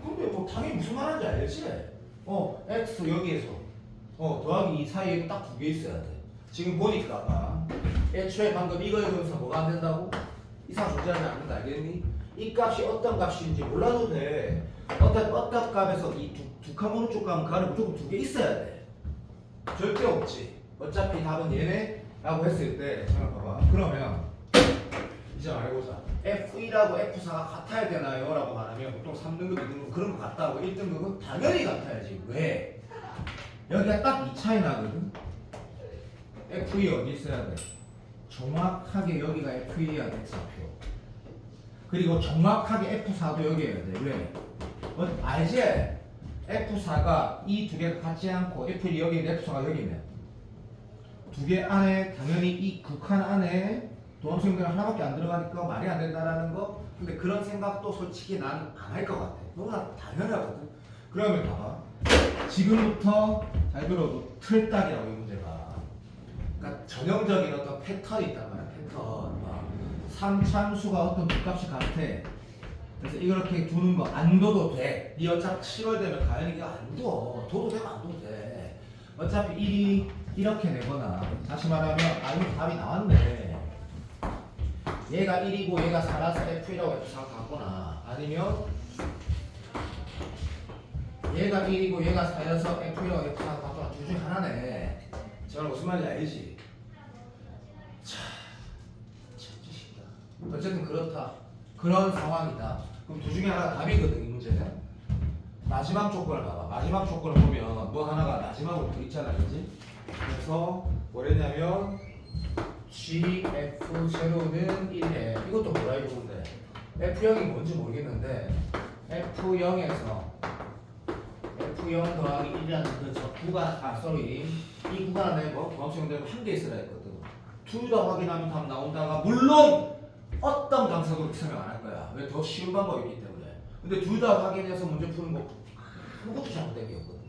근데 뭐 당연히 무슨 말인지 알지? X 여기에서 더하기 2 사이에 딱 2개 있어야 돼. 지금 보니까 봐. 애초에 방금 이거 읽으면서 뭐가 안 된다고? 이상 존재하지 않는다. 알겠니? 이 값이 어떤 값인지 몰라도 돼. 어떤 값에서 이 두 칸 오른쪽 값은 그 안에 무조건 2개 있어야 돼. 절대 없지. 어차피 답은 얘네 라고 했을 때 잠깐 봐봐. 그러면 이제 말해보자. F1하고 F4가 같아야 되나요? 라고 말하면 보통 3등급, 2등급 그런 거 같다고. 1등급은 당연히 같아야지. 왜? 여기가 딱 이 차이 나거든. F2 어디 있어야 돼? 정확하게 여기가 F1이야 돼. 좌표. 그리고 정확하게 F4도 여기여야 돼. 왜? 알지? F4가 이 두 개가 같지 않고 F1이 여기 있는데 F4가 여기 있네. 두 개 안에 당연히 이 극한 안에 도함수형들은 하나밖에 안 들어가니까 말이 안 된다라는 거. 근데 그런 생각도 솔직히 나는 안 할 것 같아. 너무나 당연하거든. 그러면 봐봐. 지금부터 잘 들어도 틀딱이라고 이 문제가. 그러니까 전형적인 어떤 패턴이 있단 말이야. 패턴. 상참수가 어떤 두 값이 같아. 그래서 이렇게 두는 거 안 둬도 돼. 니 어차피 7월 되면 가연이가 안 둬. 둬도 되면 안 둬도 돼. 어차피 1이 이렇게 내거나 다시 말하면 이거 답이 나왔네. 얘가 1이고 얘가 4라서 F1하고 F4가 같거나 아니면 얘가 1이고 얘가 4여서 F1하고 F4가 같거나 둘 중에 하나네. 제가 무슨 말인지 알지? 참 짓이다. 어쨌든 그렇다. 그런 상황이다. 그럼 둘 중에 하나가 답이거든 이 문제는. 마지막 조건을 봐봐. 마지막 조건을 보면 뭐 하나가 마지막으로 더 있잖아, 그렇지? 그래서 뭐랬냐면 GF0는 1에 이것도 뭐라 이러는데 F0이 뭔지 모르겠는데 F0에서 F0 더하기 1이라는 그 구간 이 구간 안에 뭐 도함수형들 한 개 있으라 했거든. 둘 다 확인하면 답 나온다가 물론 어떤 강사도 설명 안 할 거야. 왜? 더 쉬운 방법이 있기 때문에. 근데 둘 다 확인해서 문제 푸는 거 아무것도 잘못된 게 없거든.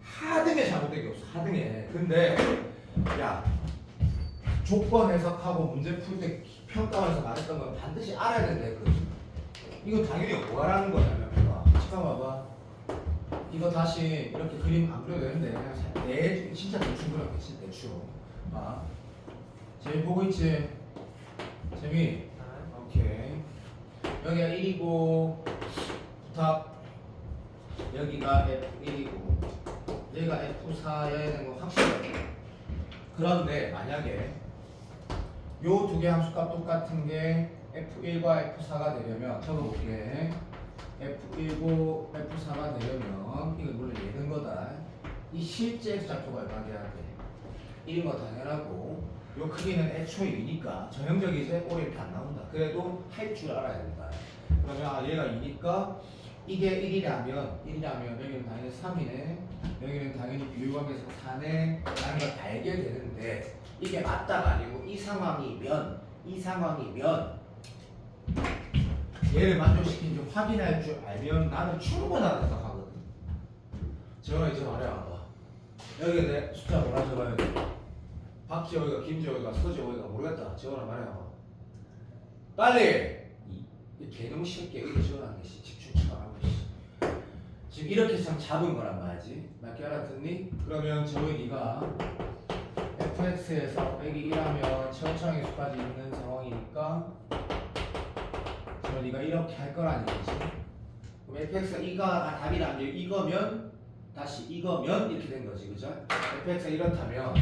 하등에 잘못된 게 없어. 하등에. 근데 야 조건 해석하고 문제 풀 때 평가원에서 말했던 건 반드시 알아야 된다. 이거 당연히 뭐라는 거냐면 잠깐 봐봐. 이거 다시 이렇게 그림 안 그려도 되는데 그냥 진짜 대충 그려볼게. 진짜 대충. 재미 보고 있지? 재미? 오케이. 여기가 1이고 부탁 여기가 F1이고 얘가 F4여야 되는 거 확실해. 그런데 만약에 요 두 개 함수값 똑같은 게 F1과 F4가 되려면 적어볼게. F1고 F4가 되려면 이거 물론 예는 거다. 이 실제 X좌표가 얼마 돼야 돼? 1인 거 당연하고 요 크기는 애초에 2니까 전형적이지 오래 이렇게 안 나온다. 그래도 할 줄 알아야 된다. 그러면 얘가 2니까 이게 1이라면 여기는 당연히 3이네. 여기는 당연히 비율관계에서 4네 라는 걸 알게 되는데 이게 맞다가 아니고 이 상황이면 얘를 만족시킨지 확인할 줄 알면 나는 충분하다 생각하거든. 제가 이제 말해봐. 여기 내 숫자 뭐라 적어야 돼? 박지호이가 김지호이가 서지호이가 모르겠다. 지호라 말해봐. 빨리! 이 개놈 새끼 여기다 지어놨네. 집중 좀 하고 지금 이렇게 참 잡은 거란 말이지. 맞게 알아듣니? 그러면 저희 네가 fx에서 빼기 1하면 최고차항의 수까지 있는 상황이니까 저 네가 이렇게 할 거라는 거지. 그럼 fx가 이가 답이라는 게 이거면 다시 이거면 이렇게 된 거지, 그죠? fx가 이렇다면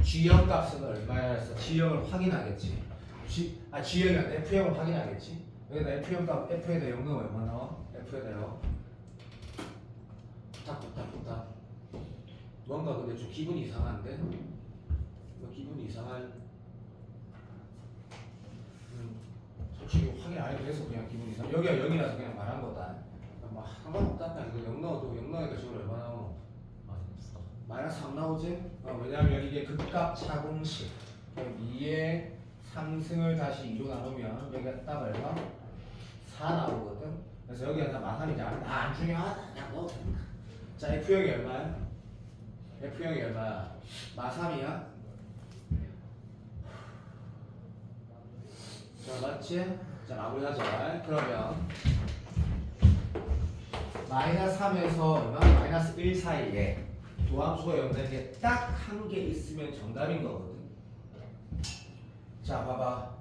g형 값은 얼마야 해서 g형을 확인하겠지. g형이 아니라 f형을 확인하겠지. 여기다 f형 값 f에다 0 넣으면 얼마 나와? f에다 0 부탁 뭔가 근데 좀 기분이 이상한데? 뭐 기분이 이상한 솔직히 확인 안 해도 돼서 그냥 기분이 이상 여기가 0이라서 그냥 말한 거다. 뭐 상관없다. 그냥 이거 0 넣어도 0 넣으니까 지금 얼마 나오노? 마이너스 마이너스 3 나오지? 왜냐면 이게 극값 차공식. 2의 3승을 다시 2로 나누면 여기가 딱 얼마? 4 나오거든. 그래서 여기가 다 마삼이지 안 중요하다. 그냥 넣어도 된다. 자, F형이 얼마야? F형이 얼마야? 마3이야? 자, 맞지? 자, 마무리하자. 그러면 마이너스 3에서 얼마? 마이너스 1 사이에 도함수가 연다는 게 딱 한 개 있으면 정답인 거거든. 자, 봐봐.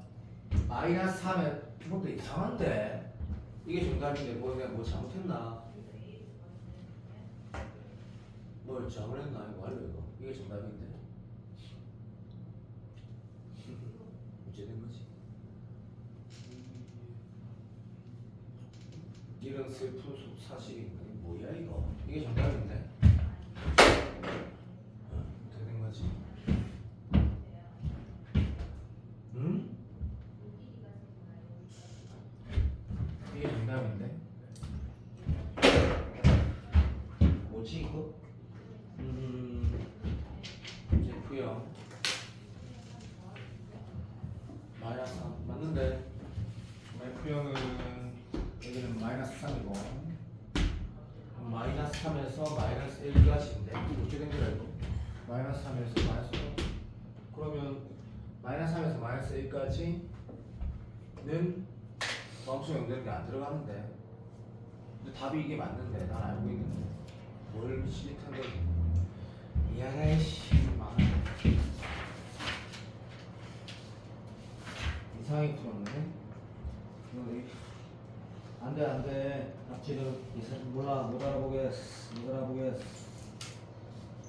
마이너스 3에 이것도 이상한데? 이게 정답인데 뭐 내가 뭐 잘못했나? 뭘 잘못했나? 이거 알려 이거. 이게 정답인데. 문제된 거지. 이런 슬픈 사실인가? 뭐야 이거? 이게 정답인데? 어떻게 된 거지? 응? 이게 정답인데? 뭐지 이거? F형 마이너스 3 맞는데? F형은 여기는 마이너스 3이고 마이너스 3에서 마이너스 1까지인데 이거 어떻게 된 거야 이거? 마이너스 3에서 마이너스 1 그러면 마이너스 3에서 마이너스 1까지는 도함수 연결이 안 들어가는데 근데 답이 이게 맞는데 난 알고 있는데 뭘 미치겠한 거지 미안해 씨 이상하게 풀었네 안돼 앞뒤를 몰라 못 알아보겠어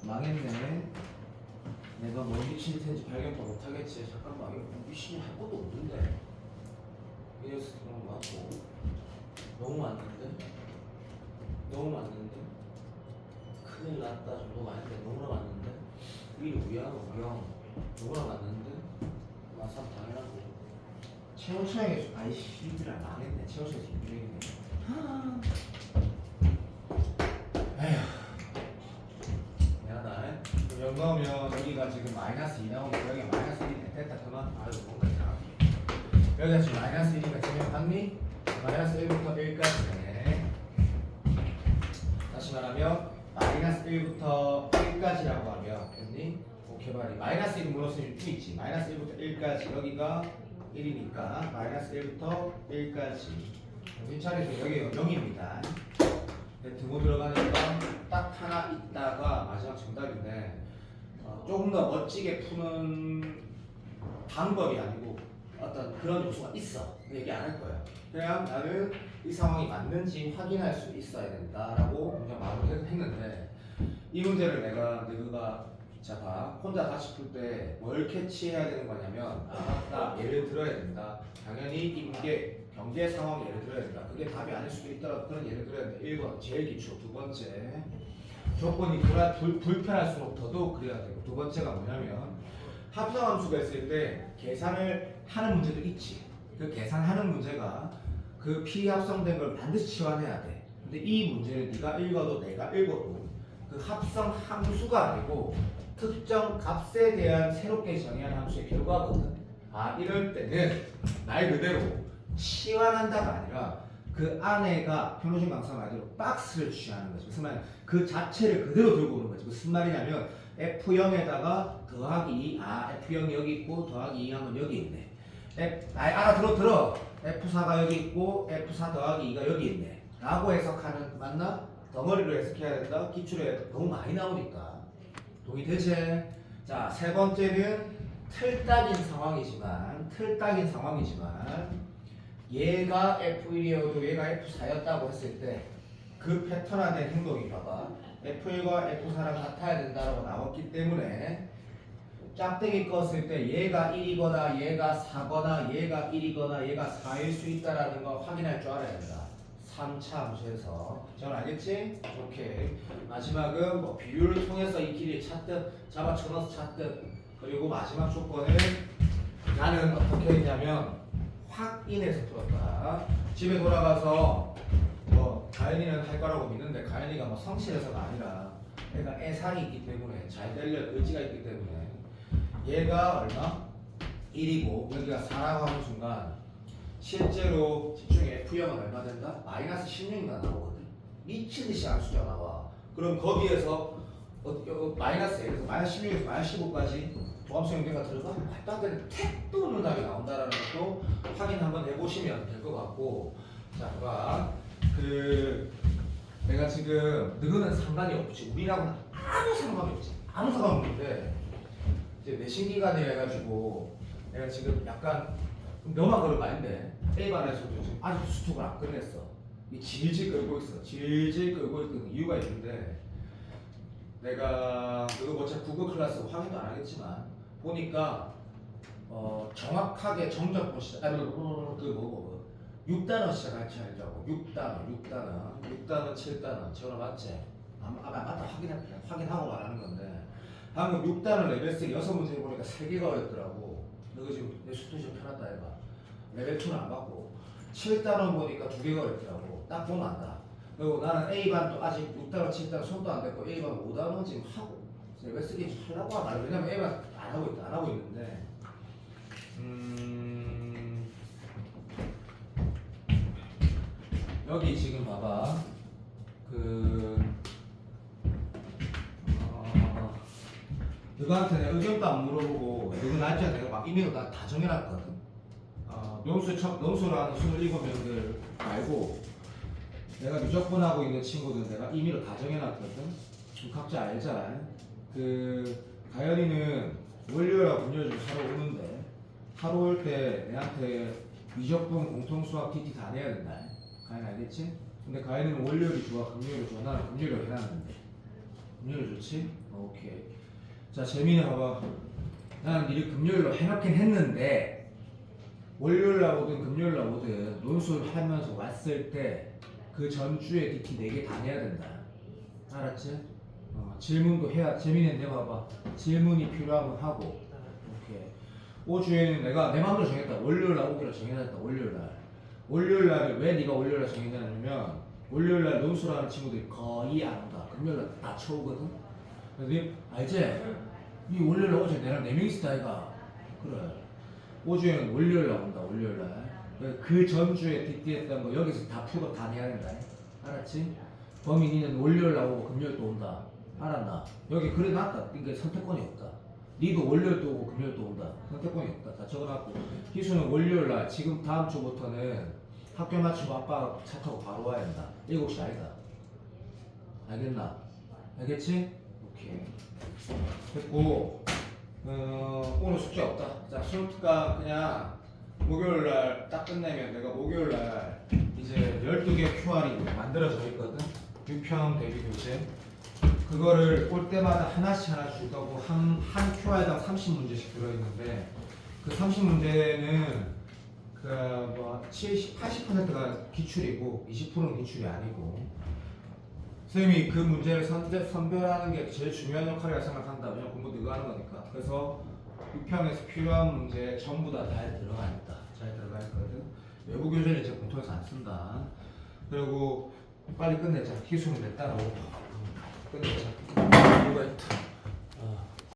망했네 내가 뭘 미칠 텐지 발견도 못하겠지 잠깐만 이거 미신이 할 것도 없는데 이 녀석 너무 맞고 너무 맞는데 큰일 났다 정도가 아닌데 너무나 맞는데 이게 우야 우영 너무나 맞는데 마삼 당연하고 최호창이 아이씨 이들아 망했네 최호창이 힘들겠네 에휴 미안하다 그럼 0 넣으면 여기가 지금 마이너스 2 나오면 여기가 마이너스 1이 됐다 그만 아유 뭔가 이상하게 여기가 지금 마이너스 1이니까 지금 봤니? 마이너스 1부터 1까지네 다시 말하면 마이너스 1부터 1까지라고 하면 됐니? 오케이 말이 마이너스 1은 물었으면 2 있지 마이너스 1부터 1까지 여기가 1이니까 마이너스 1부터 1까지 정신 차리세요 여기가 0입니다 등호 들어가니까 딱 하나 있다가 마지막 정답인데 조금 더 멋지게 푸는 방법이 아니고 어떤 그런 요소가 있어 얘기 안 할 거야 그냥 나는 이 상황이 맞는지 확인할 수 있어야 된다라고 그냥 말을 했는데 이 문제를 너가 자 봐 혼자 다시 풀 때 뭘 캐치해야 되는 거냐면 나 예를 들어야 된다 당연히 이 문제 경제 상황 예를 들어야 된다 그게 답이 아닐 수도 있더라도 그런 예를 들어야 된다 1번 제일 기초 두 번째 조건이 불편할수록 더더욱 그래야 되고 두 번째가 뭐냐면 합성함수가 있을 때 계산을 하는 문제도 있지 그 계산하는 문제가 그 피합성된 걸 반드시 치환해야 돼 근데 이 문제는 네가 읽어도 내가 읽어도 그 합성 함수가 아니고 특정 값에 대한 새롭게 정의한 함수의 결과거든 이럴 때는 말 그대로 치환한다가 아니라 그 안에가 평로심 강사 말대로 박스를 취하는 거지 무슨 말이야 그 자체를 그대로 들고 오는 거지 무슨 말이냐면 F0에다가 더하기 2 F0이 여기 있고 더하기 2 하면 여기 있네 들어 F4가 여기 있고 F4 더하기 2가 여기 있네 라고 해석하는 맞나? 덩어리로 해석해야 된다 기출에 너무 많이 나오니까 동의되지? 자, 세 번째는 틀딱인 상황이지만 얘가 F1이어도 얘가 F4였다고 했을 때 그 패턴화된 행동이 봐봐 F1과 F4랑 같아야 된다고 나왔기 때문에 짝대기 껐을 때 얘가 1이거나 얘가 4거나 얘가 1이거나 얘가 4일 수 있다라는 거 확인할 줄 알아야 된다 3차 함수에서 잘 알겠지? 오케이 마지막은 뭐 비율을 통해서 이 길이 찾듯 잡아 쳐넣어서 찾듯 그리고 마지막 조건은 나는 어떻게 했냐면 확인해서 풀었다 집에 돌아가서 뭐 가연이는 할 거라고 믿는데 가연이가 뭐 성실해서가 아니라 얘가 애살이 있기 때문에 잘 될 의지가 있기 때문에 얘가 얼마? 1이고 여기가 4라고 하는 순간 실제로 집중에 F형은 얼마 된다? 마이너스 16인가 나오거든. 미친듯이 안 숫자 나와. 그럼 거기에서 마이너스 예를 들어서 마이너스 16에서 마이너스 15까지 조합성 연계가 들어가? 말도 안 되는 택도 없는 답이 나온다라는 것도 확인 한번 해보시면 될 것 같고. 자, 봐. 내가 지금 너는 상관이 없지. 우리랑은 아무 상관이 없지. 아무 상관이 없는데 이제 내신기간에 해가지고 내가 지금 약간 너만 그런 거 아닌데 A반에서도 지금 아직도 수특을 안 끝냈어. 이 질질 끌고 있어. 질질 끌고 있는 이유가 있는데 내가 그거 뭐지 국어 클래스 확인도 안 하겠지만 보니까 정확하게 정적분 시작 아니 그 뭐고 6단어 시작할 줄 알자고 6단어 7단어 전화 맞지? 맞다 확인하고 말하는 건데 방금 6단어 레벨 3 6문제 보니까 3개가 어렵더라고. 너 지금 내 수준 좀 편하다 해봐. 레벨 2는 안 받고 7단원 보니까 2개가 어렵더라고. 딱 보면 안다. 그리고 나는 A반도 아직 6단원 7단원 손도 안 댔고 A반 5단원 지금 하고 레벨 3 하려고 하나. 왜냐면 A반 안 하고 있는데 여기 지금 봐봐. 너한테 내가 의견도 안 물어보고 너가 나한테 내가 막 이메일 다 정해놨거든. 논술하는 27명들 말고 내가 무조건 하고 있는 친구들 내가 임의로 다 정해놨거든. 각자 알잖아. 가연이는 월요일하고 금요일 좀 하러 오는데 하러 올 때 내한테 미적분 공통수학 TT 다 내야 된다. 가연 알겠지? 근데 가연이는 월요일이 좋아 금요일이 좋아. 나는 금요일을 해놨는데 금요일 좋지? 오케이. 자 재민이 봐봐. 나는 미리 금요일로 해놓긴 했는데 월요일 나오든 금요일 나오든 논술 하면서 왔을 때 그 전주에 DT 4개 다 내야 된다. 알았지? 질문도 해야. 재민이는 내봐봐. 질문이 필요하면 하고. 오케이. 5주에는 내가 내 마음대로 정했다. 월요일 날 오기로 정해놨다. 월요일 날. 월요일 날을 왜 네가 월요일 날 정했냐면 월요일 날 논술하는 친구들이 거의 안 온다. 금요일 날 다 쳐오거든. 그래서 알지? 이 월요일 날 어제 내랑 4명 있었다 아이가. 그래. 5주에는 월요일 날 온다. 월요일 날. 그 전주에 DT했던 거 여기서 다 풀고 다 내야 된다. 알았지? 범인이는 월요일 나오고 금요일 또 온다. 알았나? 여기 그래 놨다. 그러니까 선택권이 없다. 니도 월요일 또 오고 금요일 또 온다. 선택권이 없다. 다 적어놨고. 희수는 월요일 날 지금 다음 주부터는 학교 마치고 아빠 차 타고 바로 와야 된다. 7시 아니다. 알겠나? 알겠지? 오케이. 됐고 오늘 숙제 없다. 자 수업가 그냥 목요일날 딱 끝내면 내가 목요일날 이제 12개 QR이 만들어져 있거든. 6평 대비 교재 그거를 올 때마다 하나씩 줄 거고 한 QR당 30문제씩 들어있는데 그 30문제는 80%가 기출이고 20%는 기출이 아니고 선생님이 그 문제를 선별하는 게 제일 중요한 역할이라고 생각한다. 왜냐면 공부 네가 하는 거니까. 그래서 6평에서 필요한 문제 전부 다 잘 들어가 있다. 잘 들어가 있거든. 외부 교재는 이제 공통에서 안 쓴다. 그리고 빨리 끝내자. 희수는 내 따라오고. 끝내자.